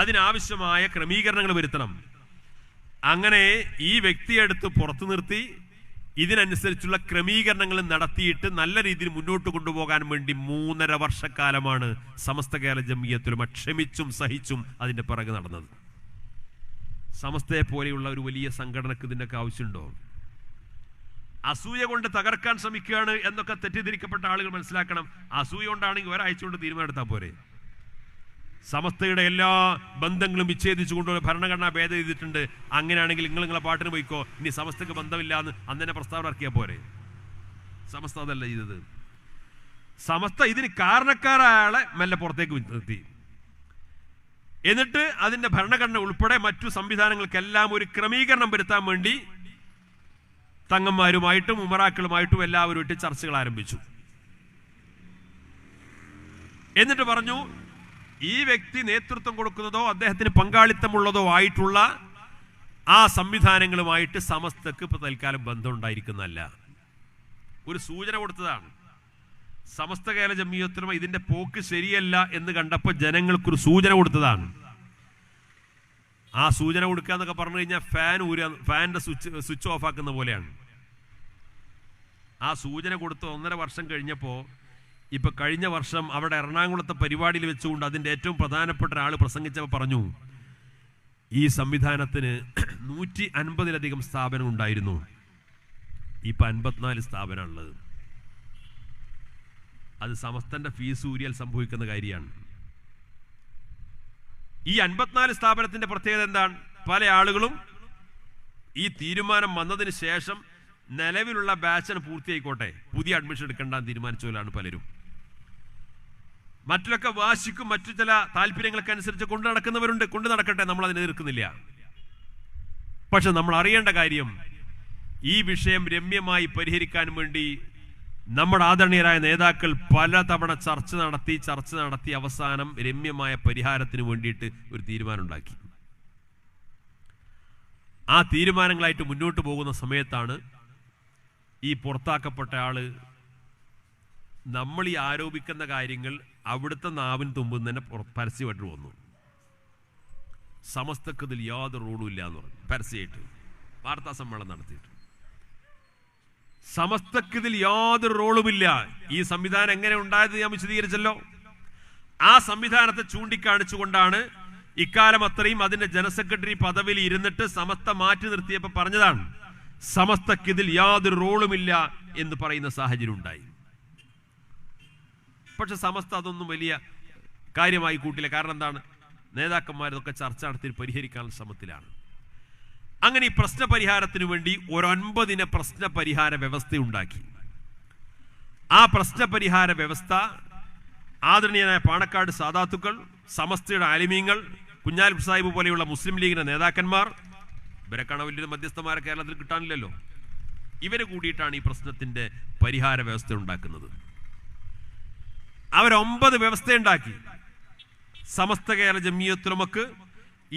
അതിനാവശ്യമായ ക്രമീകരണങ്ങൾ വരുത്തണം. അങ്ങനെ ഈ വ്യക്തിയെടുത്ത് പുറത്തു നിർത്തി ഇതിനനുസരിച്ചുള്ള ക്രമീകരണങ്ങൾ നടത്തിയിട്ട് നല്ല രീതിയിൽ മുന്നോട്ട് കൊണ്ടുപോകാൻ വേണ്ടി 3.5 വർഷക്കാലമാണ് സമസ്ത കേരള ജംഇയ്യത്തുൽ ഉലമ ക്ഷമിച്ചും സഹിച്ചും അതിന്റെ പിറകെ നടന്നത്. സമസ്തയെ പോലെയുള്ള ഒരു വലിയ സംഘടനക്ക് ഇതിൻ്റെയൊക്കെ ആവശ്യമുണ്ടോ? അസൂയ കൊണ്ട് തകർക്കാൻ ശ്രമിക്കുകയാണ് എന്നൊക്കെ തെറ്റിദ്ധരിക്കപ്പെട്ട ആളുകൾ മനസ്സിലാക്കണം. അസൂയ കൊണ്ടാണെങ്കിൽ ഒരാഴ്ച കൊണ്ട് തീരുമാനമെടുത്താൽ പോരെ. സമസ്തയുടെ എല്ലാ ബന്ധങ്ങളും വിച്ഛേദിച്ചുകൊണ്ട് ഭരണഘടന ഭേദം ചെയ്തിട്ടുണ്ട്. അങ്ങനെയാണെങ്കിൽ നിങ്ങളെ പാട്ടിന് പോയിക്കോ, ഇനി സമസ്തക്ക് ബന്ധമില്ല എന്ന് അന്നെ പ്രസ്താവന ഇറക്കിയാൽ പോരെ. സമസ്ത അതല്ല ചെയ്തത്. സമസ്ത ഇതിന് കാരണക്കാരായ ആളെ മെല്ലെ പുറത്തേക്ക് നിർത്തി. എന്നിട്ട് അതിന്റെ ഭരണഘടന ഉൾപ്പെടെ മറ്റു സംവിധാനങ്ങൾക്കെല്ലാം ഒരു ക്രമീകരണം വരുത്താൻ വേണ്ടി തങ്ങന്മാരുമായിട്ടും ഉമറാക്കളുമായിട്ടും എല്ലാവരുമായിട്ട് ചർച്ചകൾ ആരംഭിച്ചു. എന്നിട്ട് പറഞ്ഞു, ഈ വ്യക്തി നേതൃത്വം കൊടുക്കുന്നതോ അദ്ദേഹത്തിന് പങ്കാളിത്തമുള്ളതോ ആയിട്ടുള്ള ആ സംവിധാനങ്ങളുമായിട്ട് സമസ്തക്ക് ഇപ്പൊ തൽക്കാലം ബന്ധം ഉണ്ടായിരിക്കുന്നതല്ല. ഒരു സൂചന കൊടുത്തതാണ്. സമസ്ത കേരള ജംഇയ്യത്തുൽ ഉലമ ഇതിന്റെ പോക്ക് ശരിയല്ല എന്ന് കണ്ടപ്പോൾ ജനങ്ങൾക്കൊരു സൂചന കൊടുത്തതാണ്. ആ സൂചന കൊടുക്കുക എന്നൊക്കെ പറഞ്ഞു കഴിഞ്ഞാൽ ഫാനിന്റെ സ്വിച്ച് ഓഫ് ആക്കുന്ന പോലെയാണ്. ആ സൂചന കൊടുത്ത് 1.5 വർഷം കഴിഞ്ഞപ്പോൾ ഇപ്പൊ കഴിഞ്ഞ വർഷം അവിടെ എറണാകുളത്തെ പരിപാടിയിൽ വെച്ചുകൊണ്ട് അതിന്റെ ഏറ്റവും പ്രധാനപ്പെട്ട ഒരാൾ പ്രസംഗിച്ചപ്പോൾ പറഞ്ഞു, ഈ സംവിധാനത്തിന് 150-ലധികം സ്ഥാപനം ഉണ്ടായിരുന്നു, ഇപ്പൊ 54 സ്ഥാപനമുള്ളത്. അത് സമസ്തന്റെ ഫീസ് ഊരിയാൽ സംഭവിക്കുന്ന കാര്യമാണ്. ഈ 54 സ്ഥാപനത്തിന്റെ പ്രത്യേകത എന്താണ്? പല ആളുകളും ഈ തീരുമാനം വന്നതിന് ശേഷം നിലവിലുള്ള ബാച്ചിന് പൂർത്തിയായിക്കോട്ടെ, പുതിയ അഡ്മിഷൻ എടുക്കേണ്ടെന്ന് തീരുമാനിച്ചവരാണ് പലരും. മറ്റിലൊക്കെ വാശിക്കും മറ്റു ചില താല്പര്യങ്ങൾക്ക് അനുസരിച്ച് കൊണ്ടു നടക്കുന്നവരുണ്ട്. കൊണ്ടു നടക്കട്ടെ, നമ്മൾ അതിനെ എതിർക്കുന്നില്ല. പക്ഷെ നമ്മൾ അറിയേണ്ട കാര്യം, ഈ വിഷയം രമ്യമായി പരിഹരിക്കാൻ വേണ്ടി നമ്മുടെ ആദരണീയരായ നേതാക്കൾ പലതവണ ചർച്ച നടത്തി അവസാനം രമ്യമായ പരിഹാരത്തിന് വേണ്ടിയിട്ട് ഒരു തീരുമാനം ഉണ്ടാക്കി. ആ തീരുമാനങ്ങളായിട്ട് മുന്നോട്ട് പോകുന്ന സമയത്താണ് ഈ പുറത്താക്കപ്പെട്ട ആള് നമ്മൾ ഈ ആരോപിക്കുന്ന കാര്യങ്ങൾ അവിടുത്തെ നാവിന് തുമ്പിൽ തന്നെ പരസ്യമായിട്ട് വന്നു. സമസ്തക്ക് ഇതിൽ യാതൊരു റോളും ഇല്ല എന്ന് പറഞ്ഞു, പരസ്യമായിട്ട് വാർത്താ സമ്മേളനം നടത്തിയിട്ട്. സമസ്തക്ക് ഇതിൽ യാതൊരു റോളുമില്ല. ഈ സംവിധാനം എങ്ങനെ ഉണ്ടായത് ഞാൻ വിശദീകരിച്ചല്ലോ. ആ സംവിധാനത്തെ ചൂണ്ടിക്കാണിച്ചുകൊണ്ടാണ് ഇക്കാലം അത്രയും അതിന്റെ ജനറൽ സെക്രട്ടറി പദവിയിൽ ഇരുന്നിട്ട് സമസ്ത മാറ്റി നിർത്തിയപ്പോൾ പറഞ്ഞതാണ്, സമസ്തക്ക് ഇതിൽ യാതൊരു റോളുമില്ല എന്ന് പറയുന്ന സാഹചര്യം ഉണ്ടായി. പക്ഷെ സമസ്ത അതൊന്നും വലിയ കാര്യമായി കൂട്ടില്ല. കാരണം എന്താണ്? നേതാക്കന്മാരതൊക്കെ ചർച്ച നടത്തി പരിഹരിക്കാനുള്ള ശ്രമത്തിലാണ്. അങ്ങനെ ഈ പ്രശ്നപരിഹാരത്തിന് വേണ്ടി ഒരു 9 പ്രശ്നപരിഹാര വ്യവസ്ഥ ഉണ്ടാക്കി. ആ പ്രശ്നപരിഹാര വ്യവസ്ഥ ആദരണീയനായ പാണക്കാട് സാദാത്തുക്കൾ, സമസ്തയുടെ ആലിമീങ്ങൾ, കുഞ്ഞാലിക്കുട്ടി സാഹിബ് പോലെയുള്ള മുസ്ലിം ലീഗിന്റെ നേതാക്കന്മാർ, ഇവരെക്കാണ് വലിയ മധ്യസ്ഥന്മാരെ കേരളത്തിൽ കിട്ടാനില്ലല്ലോ, ഇവര് കൂടിയിട്ടാണ് ഈ പ്രശ്നത്തിന്റെ പരിഹാര വ്യവസ്ഥ ഉണ്ടാക്കുന്നത്. അവർ 9 വ്യവസ്ഥയുണ്ടാക്കി. സമസ്ത കേരള ജംഇയ്യത്തുൽ ഉലമക്ക്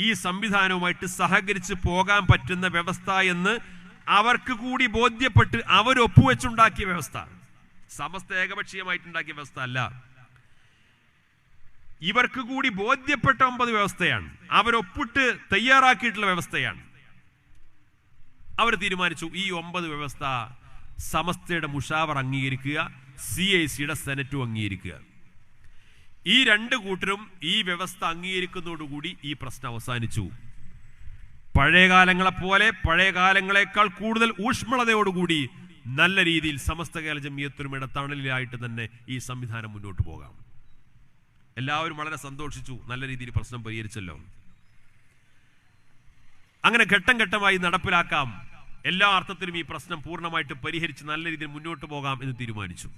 ഈ സംവിധാനവുമായിട്ട് സഹകരിച്ച് പോകാൻ പറ്റുന്ന വ്യവസ്ഥ എന്ന് അവർക്ക് കൂടി ബോധ്യപ്പെട്ട് അവരൊപ്പുവെച്ചുണ്ടാക്കിയ വ്യവസ്ഥ, സമസ്ത ഏകപക്ഷീയമായിട്ടുണ്ടാക്കിയ വ്യവസ്ഥ അല്ല. ഇവർക്ക് കൂടി ബോധ്യപ്പെട്ട 9 വ്യവസ്ഥയാണ്, അവരൊപ്പിട്ട് തയ്യാറാക്കിയിട്ടുള്ള വ്യവസ്ഥയാണ്. അവർ തീരുമാനിച്ചു ഈ 9 വ്യവസ്ഥ സമസ്തയുടെ മുഷാവർ അംഗീകരിക്കുക, CIC-യുടെ സെനറ്റും അംഗീകരിക്കുക. ഈ 2 കൂട്ടരും ഈ വ്യവസ്ഥ അംഗീകരിക്കുന്നതോടുകൂടി ഈ പ്രശ്നം അവസാനിച്ചു. പഴയകാലങ്ങളെപ്പോലെ പഴയകാലങ്ങളെക്കാൾ കൂടുതൽ ഊഷ്മളതയോടുകൂടി നല്ല രീതിയിൽ സമസ്ത കേരള ജംഇയ്യത്തുലമയുടെ തണലിലായിട്ട് തന്നെ ഈ സംവിധാനം മുന്നോട്ട് പോകാം. എല്ലാവരും വളരെ സന്തോഷിച്ചു, നല്ല രീതിയിൽ പ്രശ്നം പരിഹരിച്ചല്ലോ. അങ്ങനെ ഘട്ടം ഘട്ടമായി നടപ്പിലാക്കാം, എല്ലാ അർത്ഥത്തിലും ഈ പ്രശ്നം പൂർണ്ണമായിട്ട് പരിഹരിച്ച് നല്ല രീതിയിൽ മുന്നോട്ട് പോകാം എന്ന് തീരുമാനിച്ചു.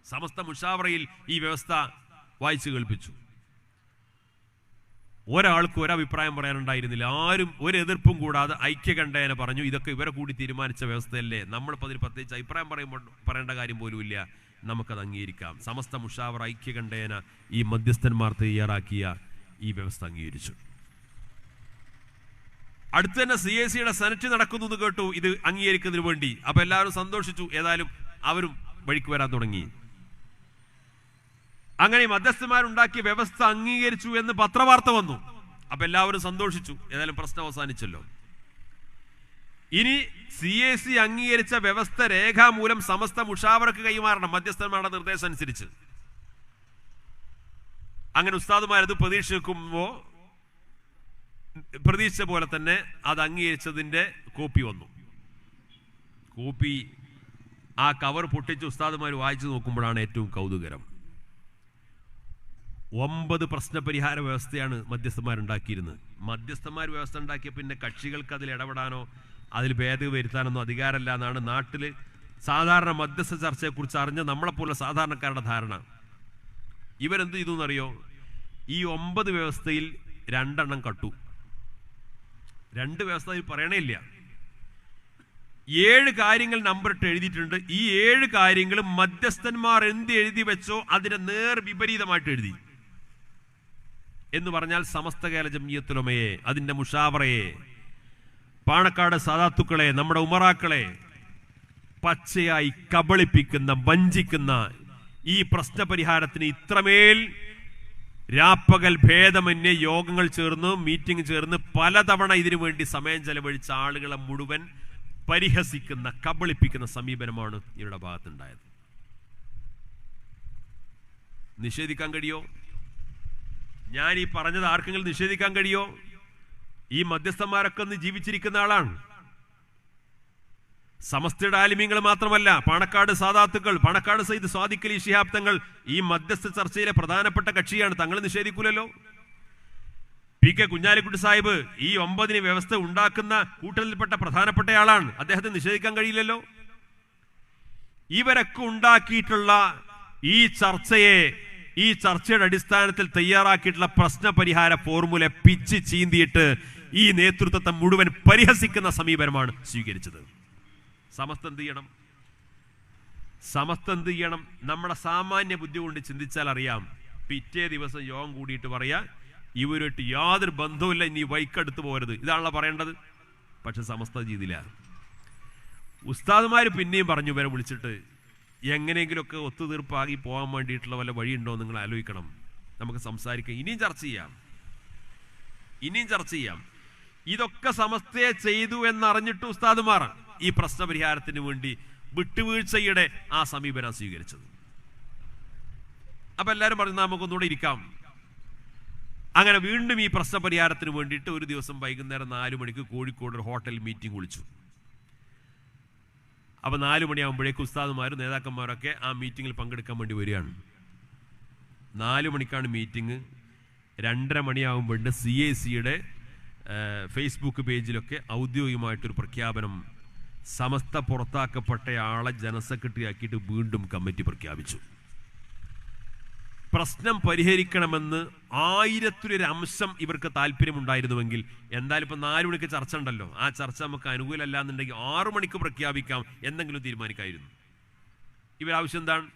സമസ്ത മുഷാവറയിൽ ഈ വ്യവസ്ഥ വായിച്ചു കേൾപ്പിച്ചു. ഒരാൾക്ക് ഒരഭിപ്രായം പറയാനുണ്ടായിരുന്നില്ല. ആരും ഒരു എതിർപ്പും കൂടാതെ ഐക്യകണ്ഠേന പറഞ്ഞു, ഇതൊക്കെ ഇവരെ കൂടി തീരുമാനിച്ച വ്യവസ്ഥയല്ലേ, നമ്മളിപ്പോൾ അതിൽ പ്രത്യേകിച്ച് അഭിപ്രായം പറയേണ്ട കാര്യം പോലുമില്ല, നമുക്കത് അംഗീകരിക്കാം. സമസ്ത മുഷാവറ ഐക്യകണ്ഠേന ഈ മധ്യസ്ഥന്മാർ തയ്യാറാക്കിയ ഈ വ്യവസ്ഥ അംഗീകരിച്ചു. അടുത്ത് തന്നെ CIC-യുടെ സെനറ്റ് നടക്കുന്നു എന്ന് കേട്ടു, ഇത് അംഗീകരിക്കുന്നതിന് വേണ്ടി. അപ്പൊ എല്ലാവരും സന്തോഷിച്ചു, ഏതായാലും അവരും വഴിക്ക് വരാൻ തുടങ്ങി. അങ്ങനെ മധ്യസ്ഥന്മാരുണ്ടാക്കിയ വ്യവസ്ഥ അംഗീകരിച്ചു എന്ന് പത്രവാർത്ത വന്നു. അപ്പൊ എല്ലാവരും സന്തോഷിച്ചു, ഏതായാലും പ്രശ്നം അവസാനിച്ചല്ലോ. ഇനി CIC അംഗീകരിച്ച വ്യവസ്ഥ രേഖാമൂലം സമസ്ത മുഷാവറക്ക് കൈമാറണം, മധ്യസ്ഥന്മാരുടെ നിർദ്ദേശം അനുസരിച്ച്. അങ്ങനെ ഉസ്താദുമാരത് പ്രതീക്ഷിച്ച പോലെ തന്നെ അത് അംഗീകരിച്ചതിന്റെ കോപ്പി വന്നു. കോപ്പി ആ കവർ പൊട്ടിച്ച് ഉസ്താദുമാർ വായിച്ചു നോക്കുമ്പോഴാണ് ഏറ്റവും കൗതുകരം. 9 പ്രശ്നപരിഹാര വ്യവസ്ഥയാണ് മധ്യസ്ഥന്മാരുണ്ടാക്കിയിരുന്നത്. മധ്യസ്ഥന്മാർ വ്യവസ്ഥ ഉണ്ടാക്കിയ പിന്നെ കക്ഷികൾക്ക് അതിൽ ഇടപെടാനോ അതിൽ ഭേദഗതി വരുത്താനൊന്നും അധികാരമില്ല എന്നാണ് നാട്ടിൽ സാധാരണ മധ്യസ്ഥ ചർച്ചയെക്കുറിച്ച് അറിഞ്ഞ നമ്മളെപ്പോലെ സാധാരണക്കാരുടെ ധാരണ. ഇവരെന്ത് ചെയ്തു എന്നറിയോ? ഈ 9 വ്യവസ്ഥയിൽ 2 എണ്ണം കട്ടു. 2 വ്യവസ്ഥ പറയണേ ഇല്ല. 7 കാര്യങ്ങൾ നമ്പറിട്ട് എഴുതിയിട്ടുണ്ട്. ഈ 7 കാര്യങ്ങളും മധ്യസ്ഥന്മാർ എന്ത് എഴുതി വെച്ചോ അതിന്റെ നേർ വിപരീതമായിട്ട് എഴുതി. എന്ന് പറഞ്ഞാൽ സമസ്ത കേരള ജംഇയ്യത്തുലമയെ, അതിന്റെ മുഷാവറയെ, പാണക്കാട് സാദാത്തുക്കളെ, നമ്മുടെ ഉമറാക്കളെ പച്ചയായി കബളിപ്പിക്കുന്ന, വഞ്ചിക്കുന്ന ഈ പ്രശ്നപരിഹാരത്തിന് ഇത്രമേൽ രാപ്പകൽ ഭേദമന്യേ യോഗങ്ങൾ ചേർന്ന്, മീറ്റിംഗ് ചേർന്ന് പലതവണ ഇതിനു വേണ്ടി സമയം ചെലവഴിച്ച ആളുകളെ മുഴുവൻ പരിഹസിക്കുന്ന, കബളിപ്പിക്കുന്ന സമീപനമാണ് ഇവരുടെ ഭാഗത്തുണ്ടായത്. നിഷേധിക്കാൻ കഴിയോ? ഞാൻ ഈ പറഞ്ഞത് ആർക്കെങ്കിലും നിഷേധിക്കാൻ കഴിയോ? ഈ മധ്യസ്ഥന്മാരൊക്കെ ഒന്ന് ജീവിച്ചിരിക്കുന്ന ആളാണ്. സമസ്തയുടെ ആലിമീങ്ങൾ മാത്രമല്ല, പാണക്കാട് സാദാത്തുക്കൾ, പാണക്കാട് സയ്യിദ് സ്വാദിഖ് അലി ശിഹാബ് തങ്ങൾ ഈ മധ്യസ്ഥ ചർച്ചയിലെ പ്രധാനപ്പെട്ട കക്ഷിയാണ്. തങ്ങൾ നിഷേധിക്കൂലല്ലോ. PK കുഞ്ഞാലിക്കുട്ടി സാഹിബ് ഈ 9 വ്യവസ്ഥ ഉണ്ടാക്കുന്ന കൂട്ടത്തിൽപ്പെട്ട പ്രധാനപ്പെട്ട ആളാണ്. അദ്ദേഹത്തെ നിഷേധിക്കാൻ കഴിയില്ലല്ലോ. ഇവരൊക്കെ ഉണ്ടാക്കിയിട്ടുള്ള ഈ ചർച്ചയുടെ അടിസ്ഥാനത്തിൽ തയ്യാറാക്കിയിട്ടുള്ള പ്രശ്നപരിഹാര ഫോർമുല പിച്ച് ചീന്തിയിട്ട് ഈ നേതൃത്വത്തെ മുഴുവൻ പരിഹസിക്കുന്ന സമീപനമാണ് സ്വീകരിച്ചത്. സമസ്ത എന്ത് ചെയ്യണം? നമ്മുടെ സാമാന്യ ബുദ്ധി കൊണ്ട് ചിന്തിച്ചാൽ അറിയാം. പിറ്റേ ദിവസം യോഗം കൂടിയിട്ട് പറയാ, ഇവരുമായിട്ട് യാതൊരു ബന്ധവുമില്ല, ഇനി വൈക്കെടുത്ത് പോകരുത്, ഇതാണല്ലോ പറയേണ്ടത്. പക്ഷെ സമസ്ത ചെയ്തില്ല. ഉസ്താദുമാർ പിന്നെയും പറഞ്ഞു, ഇവരെ വിളിച്ചിട്ട് എങ്ങനെയെങ്കിലുമൊക്കെ ഒത്തുതീർപ്പാക്കി പോകാൻ വേണ്ടിയിട്ടുള്ള വല്ല വഴിയുണ്ടോ നിങ്ങൾ ആലോചിക്കണം, നമുക്ക് സംസാരിക്കാം, ഇനിയും ചർച്ച ചെയ്യാം. ഇതൊക്കെ സമസ്തയെ ചെയ്തു എന്നറിഞ്ഞിട്ട് ഉസ്താദുമാർ ഈ പ്രശ്നപരിഹാരത്തിന് വേണ്ടി വിട്ടുവീഴ്ചയുടെ ആ സമീപനം സ്വീകരിച്ചത്. അപ്പൊ എല്ലാവരും പറഞ്ഞു നമുക്കൊന്നുകൂടെ ഇരിക്കാം. അങ്ങനെ വീണ്ടും ഈ പ്രശ്നപരിഹാരത്തിന് വേണ്ടിയിട്ട് ഒരു ദിവസം വൈകുന്നേരം 4 മണിക്ക് കോഴിക്കോട് ഒരു ഹോട്ടൽ മീറ്റിംഗ് വിളിച്ചു. അപ്പൊ 4 മണിയാകുമ്പോഴേക്ക് ഉസ്താദുമാരും നേതാക്കന്മാരൊക്കെ ആ മീറ്റിങ്ങിൽ പങ്കെടുക്കാൻ വേണ്ടി വരികയാണ്. 4 മണിക്കാണ് മീറ്റിംഗ്. 2:30 മണിയാകുമ്പോഴുണ്ട് CIC-യുടെ ഫേസ്ബുക്ക് പേജിലൊക്കെ ഔദ്യോഗികമായിട്ടൊരു പ്രഖ്യാപനം. സമസ്ത പുറത്താക്കപ്പെട്ടയാളെ ജനറൽ സെക്രട്ടറി ആക്കിയിട്ട് വീണ്ടും കമ്മിറ്റി പ്രഖ്യാപിച്ചു. പ്രശ്നം പരിഹരിക്കണമെന്ന് 1000 അംശം ഇവർക്ക് താല്പര്യമുണ്ടായിരുന്നുവെങ്കിൽ എന്തായാലും ഇപ്പൊ 4 മണിക്ക് ചർച്ച ഉണ്ടല്ലോ, ആ ചർച്ച നമുക്ക് അനുകൂലമല്ല എന്നുണ്ടെങ്കിൽ 6 മണിക്ക് പ്രഖ്യാപിക്കാം, എന്തെങ്കിലും തീരുമാനിക്കായിരുന്നു. ഇവരാവശ്യം എന്താണ്?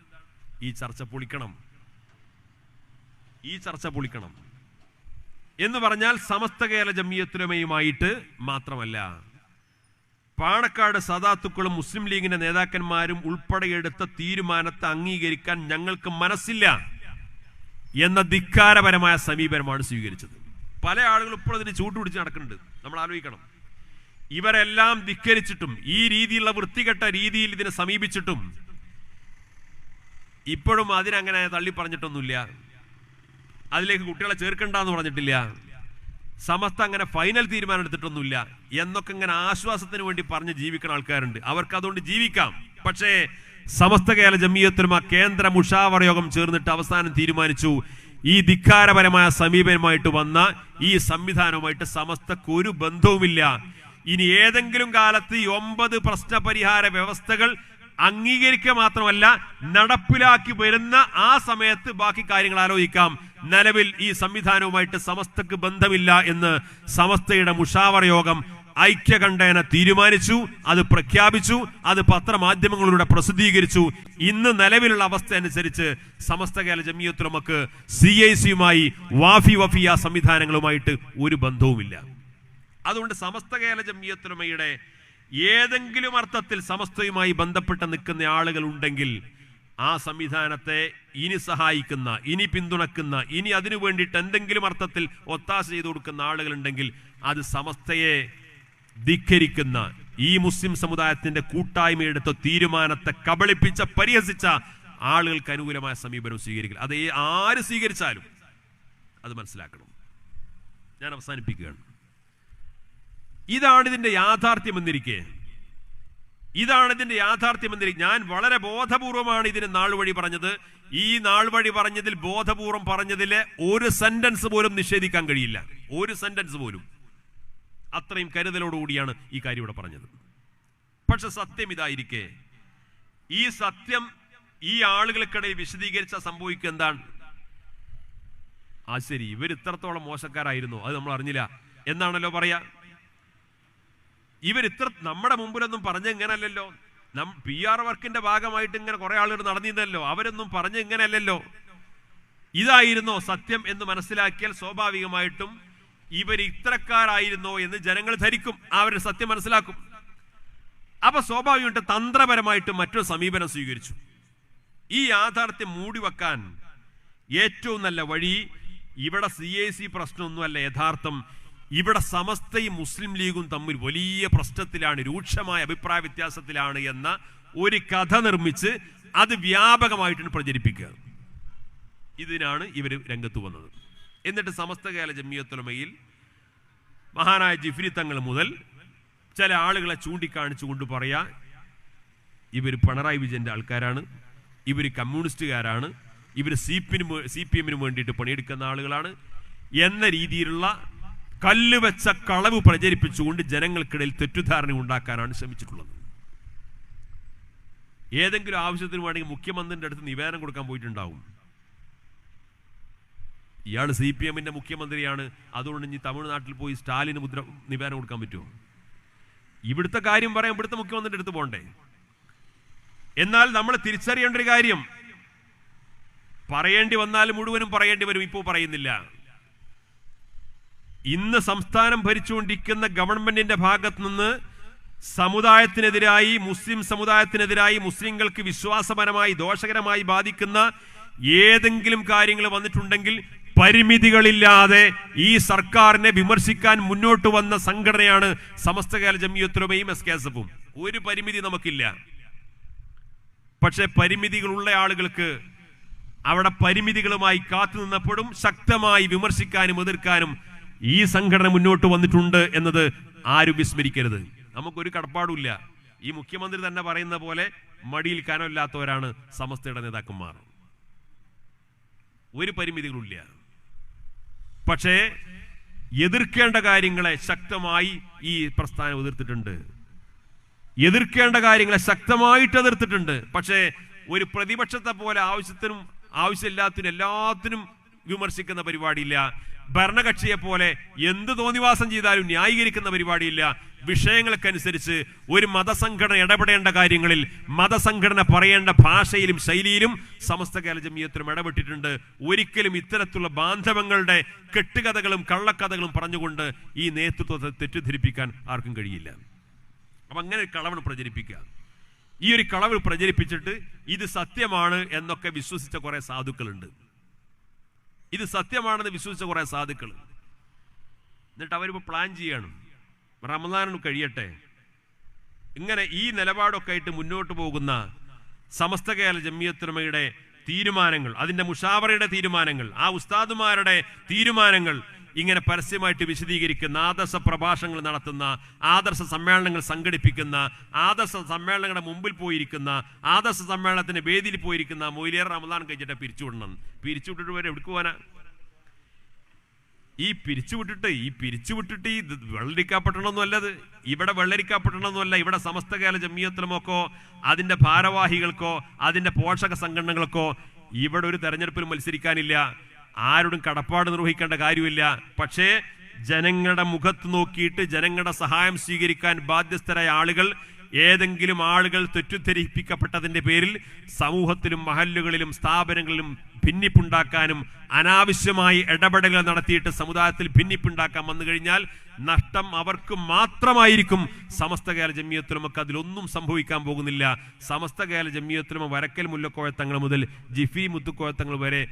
ഈ ചർച്ച പൊളിക്കണം. എന്ന് പറഞ്ഞാൽ സമസ്ത കേരള ജംഇയ്യത്തുലമയുമായിട്ട് മാത്രമല്ല, പാണക്കാട് സദാത്തുക്കളും മുസ്ലിം ലീഗിന്റെ നേതാക്കന്മാരും ഉൾപ്പെടെ എടുത്ത തീരുമാനത്തെ അംഗീകരിക്കാൻ ഞങ്ങൾക്ക് മനസ്സില്ല എന്ന ധിക്കാരപരമായ സമീപനമാണ് സ്വീകരിച്ചത്. പല ആളുകളും ഇപ്പോൾ ഇതിന് ചൂട്ടുപിടിച്ച് നടക്കുന്നുണ്ട്. നമ്മൾ ആലോചിക്കണം, ഇവരെല്ലാം ധിക്കരിച്ചിട്ടും ഈ രീതിയിലുള്ള വൃത്തികെട്ട രീതിയിൽ ഇതിനെ സമീപിച്ചിട്ടും ഇപ്പോഴും അതിനങ്ങനെ തള്ളി പറഞ്ഞിട്ടൊന്നുമില്ല. അതിലേക്ക് കുട്ടികളെ ചേർക്കണ്ടെന്ന് പറഞ്ഞിട്ടില്ല. സമസ്ത അങ്ങനെ ഫൈനൽ തീരുമാനം എടുത്തിട്ടൊന്നുമില്ല എന്നൊക്കെ ഇങ്ങനെ ആശ്വാസത്തിന് വേണ്ടി പറഞ്ഞ് ജീവിക്കുന്ന ആൾക്കാരുണ്ട്. അവർക്ക് അതുകൊണ്ട് ജീവിക്കാം. പക്ഷേ സമസ്ത കേരള ജംഇയ്യത്തുലമ കേന്ദ്ര മുഷാവറ യോഗം ചേർന്നിട്ട് അവസാനം തീരുമാനിച്ചു, ഈ ധിക്കാരപരമായ സമീപനമായിട്ട് വന്ന ഈ സംവിധാനവുമായിട്ട് സമസ്തക്ക് ഒരു ബന്ധവുമില്ല. ഇനി ഏതെങ്കിലും കാലത്ത് ഈ 9 പ്രശ്നപരിഹാര വ്യവസ്ഥകൾ അംഗീകരിക്കുക മാത്രമല്ല നടപ്പിലാക്കി വരുന്ന ആ സമയത്ത് ബാക്കി കാര്യങ്ങൾ ആലോചിക്കാം. നിലവിൽ ഈ സംവിധാനവുമായിട്ട് സമസ്തക്ക് ബന്ധമില്ല എന്ന് സമസ്തയുടെ മുഷാവറ യോഗം ഐക്യകണ്ഠേന തീരുമാനിച്ചു. അത് പ്രഖ്യാപിച്ചു. അത് പത്രമാധ്യമങ്ങളിലൂടെ പ്രസിദ്ധീകരിച്ചു. ഇന്ന് നിലവിലുള്ള അവസ്ഥ അനുസരിച്ച് സമസ്ത കേരള ജംഇയ്യത്തുലമക്ക് CIC-യുമായി വഫിയ സംവിധാനങ്ങളുമായിട്ട് ഒരു ബന്ധവുമില്ല. അതുകൊണ്ട് സമസ്ത കേരള ജംഇയ്യത്തുലമയുടെ ഏതെങ്കിലും അർത്ഥത്തിൽ സമസ്തയുമായി ബന്ധപ്പെട്ട് നിൽക്കുന്ന ആളുകൾ ഉണ്ടെങ്കിൽ ആ സംവിധാനത്തെ ഇനി സഹായിക്കുന്ന, ഇനി പിന്തുണക്കുന്ന, ഇനി അതിനു വേണ്ടിയിട്ട് എന്തെങ്കിലും അർത്ഥത്തിൽ ഒത്താശ ചെയ്തു കൊടുക്കുന്ന ആളുകൾ ഉണ്ടെങ്കിൽ അത് സമസ്തയെ ധിക്കരിക്കുന്ന, ഈ മുസ്ലിം സമുദായത്തിന്റെ കൂട്ടായ്മ എടുത്ത തീരുമാനത്തെ കബളിപ്പിച്ച, പരിഹസിച്ച ആളുകൾക്ക് അനുകൂലമായ സമീപനം സ്വീകരിക്കുക. അത് ആര് സ്വീകരിച്ചാലും അത് മനസ്സിലാക്കണം. ഞാൻ അവസാനിപ്പിക്കുകയാണ്. ഇതാണ് ഇതിന്റെ യാഥാർത്ഥ്യം എന്നിരിക്കെ ഞാൻ വളരെ ബോധപൂർവമാണ് ഇതിന് നാൾ വഴി പറഞ്ഞത്. ഈ നാൾ വഴി പറഞ്ഞതിൽ, ബോധപൂർവം പറഞ്ഞതിലെ ഒരു സെന്റൻസ് പോലും നിഷേധിക്കാൻ കഴിയില്ല. ഒരു സെന്റൻസ് പോലും. അത്രയും കരുതലോടുകൂടിയാണ് ഈ കാര്യം ഇവിടെ പറഞ്ഞത്. പക്ഷെ സത്യം ഇതായിരിക്കെ, ഈ സത്യം ഈ ആളുകൾക്കിടയിൽ വിശദീകരിച്ച സംഭവിക്കുക എന്താണ്? ശരി, ഇവർ ഇത്രത്തോളം മോശക്കാരായിരുന്നു, അത് നമ്മൾ അറിഞ്ഞില്ല എന്നാണല്ലോ പറയാ. നമ്മുടെ മുമ്പിലൊന്നും പറഞ്ഞ ഇങ്ങനല്ലല്ലോ. PR വർക്കിന്റെ ഭാഗമായിട്ട് ഇങ്ങനെ കുറെ ആളുകൾ നടന്നിരുന്നല്ലോ. അവരൊന്നും പറഞ്ഞ ഇങ്ങനെയല്ലല്ലോ. ഇതായിരുന്നോ സത്യം എന്ന് മനസ്സിലാക്കിയാൽ സ്വാഭാവികമായിട്ടും ഇവർ ഇത്തരക്കാരായിരുന്നോ എന്ന് ജനങ്ങൾ ധരിക്കും. അവരുടെ സത്യം മനസ്സിലാക്കും. അപ്പൊ സ്വാഭാവികമായിട്ട് തന്ത്രപരമായിട്ട് മറ്റൊരു സമീപനം സ്വീകരിച്ചു. ഈ യാഥാർത്ഥ്യം മൂടിവെക്കാൻ ഏറ്റവും നല്ല വഴി, ഇവിടെ CIC പ്രശ്നമൊന്നുമല്ല യഥാർത്ഥം. ഇവിടെ സമസ്തയും മുസ്ലിം ലീഗും തമ്മിൽ വലിയ പ്രശ്നത്തിലാണ്, രൂക്ഷമായ അഭിപ്രായ വ്യത്യാസത്തിലാണ് എന്ന ഒരു കഥ നിർമ്മിച്ച് അത് വ്യാപകമായിട്ട് പ്രചരിപ്പിക്കുക. ഇതിനാണ് ഇവർ രംഗത്ത് വന്നത്. എന്നിട്ട് സമസ്ത കേരള ജംഇയ്യത്തുലമയിൽ മഹാനായ ജിഫ്രി തങ്ങൾ മുതൽ ചില ആളുകളെ ചൂണ്ടിക്കാണിച്ചുകൊണ്ട് പറയാ, ഇവർ പിണറായി വിജയന്റെ ആൾക്കാരാണ്, ഇവർ കമ്മ്യൂണിസ്റ്റുകാരാണ്, ഇവർ CPM-ന് വേണ്ടിയിട്ട് പണിയെടുക്കുന്ന ആളുകളാണ് എന്ന രീതിയിലുള്ള കല്ലുവെച്ച കളവ് പ്രചരിപ്പിച്ചുകൊണ്ട് ജനങ്ങൾക്കിടയിൽ തെറ്റിദ്ധാരണ ഉണ്ടാക്കാനാണ് ശ്രമിച്ചിട്ടുള്ളത്. ഏതെങ്കിലും ആവശ്യത്തിന് വേണമെങ്കിൽ മുഖ്യമന്ത്രിയുടെ അടുത്ത് നിവേദനം കൊടുക്കാൻ പോയിട്ടുണ്ടാവും. ഇയാൾ CPM-ന്റെ മുഖ്യമന്ത്രിയാണ്, അതുകൊണ്ട് ഇനി തമിഴ്നാട്ടിൽ പോയി സ്റ്റാലിന് നിവേദനം കൊടുക്കാൻ പറ്റുമോ? ഇവിടുത്തെ കാര്യം പറയാൻ ഇവിടുത്തെ മുഖ്യമന്ത്രിയുടെ അടുത്ത് പോകണ്ടേ? എന്നാൽ നമ്മൾ തിരിച്ചറിയേണ്ട ഒരു കാര്യം, പറയേണ്ടി വന്നാൽ മുഴുവനും പറയേണ്ടി വരും. ഇപ്പോൾ പറയുന്നില്ല. ഇന്ന് സംസ്ഥാനം ഭരിച്ചുകൊണ്ടിരിക്കുന്ന ഗവൺമെന്റിന്റെ ഭാഗത്ത് നിന്ന് സമുദായത്തിനെതിരായി, മുസ്ലിം സമുദായത്തിനെതിരായി, മുസ്ലിങ്ങൾക്ക് വിശ്വാസപരമായി ദോഷകരമായി ബാധിക്കുന്ന ഏതെങ്കിലും കാര്യങ്ങൾ വന്നിട്ടുണ്ടെങ്കിൽ പരിമിതികളില്ലാതെ ഈ സർക്കാരിനെ വിമർശിക്കാൻ മുന്നോട്ട് വന്ന സംഘടനയാണ് സമസ്ത കേരള ജംഇയ്യത്തുലമയും SKSF-ഉം. ഒരു പരിമിതി നമുക്കില്ല. പക്ഷെ പരിമിതികളുള്ള ആളുകൾക്ക് അവിടെ പരിമിതികളുമായി കാത്തു നിന്നപ്പോഴും ശക്തമായി വിമർശിക്കാനും എതിർക്കാനും ഈ സംഘടന മുന്നോട്ട് വന്നിട്ടുണ്ട് എന്നത് ആരും വിസ്മരിക്കരുത്. നമുക്കൊരു കടപ്പാടുമില്ല. ഈ മുഖ്യമന്ത്രി തന്നെ പറയുന്ന പോലെ മടിയിൽ കനമില്ലാത്തവരാണ് സമസ്തയുടെ നേതാക്കന്മാർ. ഒരു പരിമിതികളില്ല. പക്ഷേ എതിർക്കേണ്ട കാര്യങ്ങളെ ശക്തമായി ഈ പ്രസ്ഥാനം എതിർത്തിട്ടുണ്ട്. എതിർക്കേണ്ട കാര്യങ്ങളെ ശക്തമായിട്ട് എതിർത്തിട്ടുണ്ട്. പക്ഷേ ഒരു പ്രതിപക്ഷത്തെ പോലെ ആവശ്യത്തിനും ആവശ്യമില്ലാത്തതിനും എല്ലാത്തിനും വിമർശിക്കുന്ന പരിപാടിയില്ല. ഭരണകക്ഷിയെ പോലെ എന്ത് തോന്നിവാസം ചെയ്താലും ന്യായീകരിക്കുന്ന പരിപാടിയില്ല. വിഷയങ്ങൾക്കനുസരിച്ച് ഒരു മതസംഘടന ഇടപെടേണ്ട കാര്യങ്ങളിൽ മതസംഘടന പറയേണ്ട ഭാഷയിലും ശൈലിയിലും സമസ്ത കേരള ജമിയത്തും ഇടപെട്ടിട്ടുണ്ട്. ഒരിക്കലും ഇത്തരത്തിലുള്ള ബാന്ധവങ്ങളുടെ കെട്ടുകഥകളും കള്ളക്കഥകളും പറഞ്ഞുകൊണ്ട് ഈ നേതൃത്വത്തെ തെറ്റിദ്ധരിപ്പിക്കാൻ ആർക്കും കഴിയില്ല. അപ്പൊ അങ്ങനെ ഒരു കളവ് പ്രചരിപ്പിക്കുക, ഈ ഒരു കളവ് പ്രചരിപ്പിച്ചിട്ട് ഇത് സത്യമാണ് എന്നൊക്കെ വിശ്വസിച്ച കുറെ സാധുക്കളുണ്ട്. ഇത് സത്യമാണെന്ന് വിശ്വസിച്ച കുറെ സാധുക്കൾ. എന്നിട്ട് അവരിപ്പോൾ പ്ലാൻ ചെയ്യണം, റമദാൻ കഴിയട്ടെ, ഇങ്ങനെ ഈ നിലപാടൊക്കെ ആയിട്ട് മുന്നോട്ട് പോകുന്ന സമസ്ത കേരള ജമിയത്തുലമയുടെ തീരുമാനങ്ങൾ, അതിന്റെ മുഷാവറയുടെ തീരുമാനങ്ങൾ, ആ ഉസ്താദുമാരുടെ തീരുമാനങ്ങൾ ഇങ്ങനെ പരസ്യമായിട്ട് വിശദീകരിക്കുന്ന, ആദർശ പ്രഭാഷണങ്ങൾ നടത്തുന്ന, ആദർശ സമ്മേളനങ്ങൾ സംഘടിപ്പിക്കുന്ന, ആദർശ സമ്മേളനങ്ങളുടെ മുമ്പിൽ പോയിരിക്കുന്ന, ആദർശ സമ്മേളനത്തിന്റെ വേദിയിൽ പോയിരിക്കുന്ന മൊയ്ലിയർ റമദാൻ കഴിച്ചിട്ട് പിരിച്ചുവിടണം. പിരിച്ചുവിട്ടിട്ട് വരെ എവിടേക്ക് പോകാനാ? ഈ പിരിച്ചുവിട്ടിട്ട് ഈ വെള്ളരിക്കാപ്പട്ടണമൊന്നും അല്ലത്. ഇവിടെ വെള്ളരിക്കാപ്പട്ടണമൊന്നുമല്ല. ഇവിടെ സമസ്ത കേരള ജമിയത്തുലമക്കോ അതിന്റെ ഭാരവാഹികൾക്കോ അതിന്റെ പോഷക സംഘടനകൾക്കോ ഇവിടെ ഒരു തെരഞ്ഞെടുപ്പിൽ മത്സരിക്കാനില്ല. ആരോടും കടപ്പാട് നിർവഹിക്കേണ്ട കാര്യമില്ല. പക്ഷേ ജനങ്ങളുടെ മുഖത്ത് നോക്കിയിട്ട് ജനങ്ങളുടെ സഹായം സ്വീകരിക്കാൻ ബാധ്യസ്ഥരായ ആളുകൾ, ഏതെങ്കിലും ആളുകൾ തെറ്റിദ്ധരിപ്പിക്കപ്പെട്ടതിന്റെ പേരിൽ സമൂഹത്തിലും മഹല്ലുകളിലും സ്ഥാപനങ്ങളിലും ഭിന്നിപ്പുണ്ടാക്കാനും അനാവശ്യമായി ഇടപെടലുകൾ നടത്തിയിട്ട് സമുദായത്തിൽ ഭിന്നിപ്പുണ്ടാക്കാൻ വന്നു കഴിഞ്ഞാൽ നഷ്ടം അവർക്ക് മാത്രമായിരിക്കും. സമസ്ത കേരള ജമിയത്തുലമക്ക് അതിലൊന്നും സംഭവിക്കാൻ പോകുന്നില്ല. സമസ്ത കേരള ജമിയത്തുലമ വരക്കൽ മുല്ലക്കോയത്തങ്ങൾ മുതൽ ജിഫി മുത്തുക്കോയത്തങ്ങൾ വരെ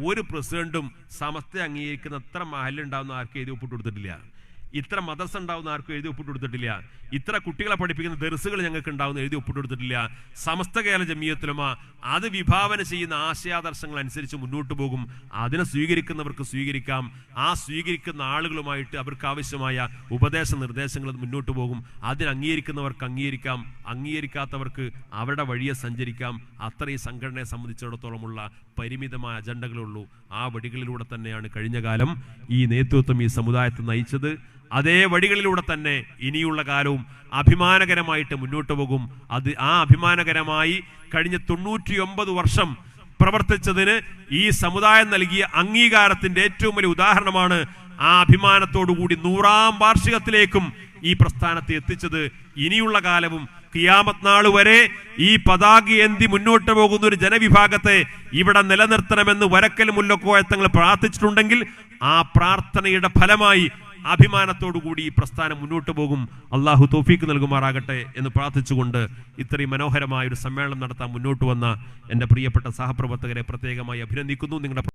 ഒരു പ്രസിഡന്റും സമസ്ത അംഗീകരിക്കുന്ന എത്ര മഹല്ലുണ്ടാവുന്ന ആർക്കും എഴുതി ഒപ്പിട്ട് കൊടുത്തിട്ടില്ല. ഇത്ര മദർസ ഉണ്ടാവുന്ന ആർക്കും എഴുതി ഒപ്പിട്ട് കൊടുത്തിട്ടില്ല. ഇത്ര കുട്ടികളെ പഠിപ്പിക്കുന്ന ദർസുകൾ ഞങ്ങൾക്ക് ഉണ്ടാവുന്ന എഴുതി ഒപ്പിട്ട് കൊടുത്തിട്ടില്ല. സമസ്ത കേരള ജമിയത്തുലമ അത് വിഭാവന ചെയ്യുന്ന ആശയാദർശങ്ങൾ അനുസരിച്ച് മുന്നോട്ട് പോകും. അതിനെ സ്വീകരിക്കുന്നവർക്ക് സ്വീകരിക്കാം. ആ സ്വീകരിക്കുന്ന ആളുകളുമായിട്ട് അവർക്ക് ആവശ്യമായ ഉപദേശ നിർദ്ദേശങ്ങൾ മുന്നോട്ട് പോകും. അതിന് അംഗീകരിക്കുന്നവർക്ക് അംഗീകരിക്കാം, അംഗീകരിക്കാത്തവർക്ക് അവരുടെ വഴിയെ സഞ്ചരിക്കാം. അത്ര ഈ സംഘടനയെ സംബന്ധിച്ചിടത്തോളമുള്ള പരിമിതമായ അജണ്ടകളുള്ളൂ. ആ വഴികളിലൂടെ തന്നെയാണ് കഴിഞ്ഞ കാലം ഈ നേതൃത്വം ഈ സമുദായത്തെ നയിച്ചത്. അതേ വഴികളിലൂടെ തന്നെ ഇനിയുള്ള കാലവും അഭിമാനകരമായിട്ട് മുന്നോട്ട് പോകും. അത് ആ അഭിമാനകരമായി കഴിഞ്ഞ 99 വർഷം പ്രവർത്തിച്ചതിന് ഈ സമുദായം നൽകിയ അംഗീകാരത്തിന്റെ ഏറ്റവും വലിയ ഉദാഹരണമാണ്. ആ അഭിമാനത്തോടുകൂടി 100ാം വാർഷികത്തിലേക്കും ഈ പ്രസ്ഥാനത്തെ എത്തിച്ചത്. ഇനിയുള്ള കാലവും ഖിയാമത്ത് നാൾ വരെ ഈ പതാക ഏന്തി മുന്നോട്ട് പോകുന്ന ഒരു ജനവിഭാഗത്തെ ഇവിടെ നിലനിർത്തണമെന്ന് വരക്കൽ മുല്ലക്കോയത്തങ്ങൾ പ്രാർത്ഥിച്ചിട്ടുണ്ടെങ്കിൽ ആ പ്രാർത്ഥനയുടെ ഫലമായി അഭിമാനത്തോടുകൂടി ഈ പ്രസ്ഥാനം മുന്നോട്ട് പോകും. അള്ളാഹു തൗഫീക്ക് നൽകുമാറാകട്ടെ എന്ന് പ്രാർത്ഥിച്ചുകൊണ്ട് ഇത്രയും മനോഹരമായ ഒരു സമ്മേളനം നടത്താൻ മുന്നോട്ട് വന്ന എൻ്റെ പ്രിയപ്പെട്ട സഹപ്രവർത്തകരെ പ്രത്യേകമായി അഭിനന്ദിക്കുന്നു. നിങ്ങളുടെ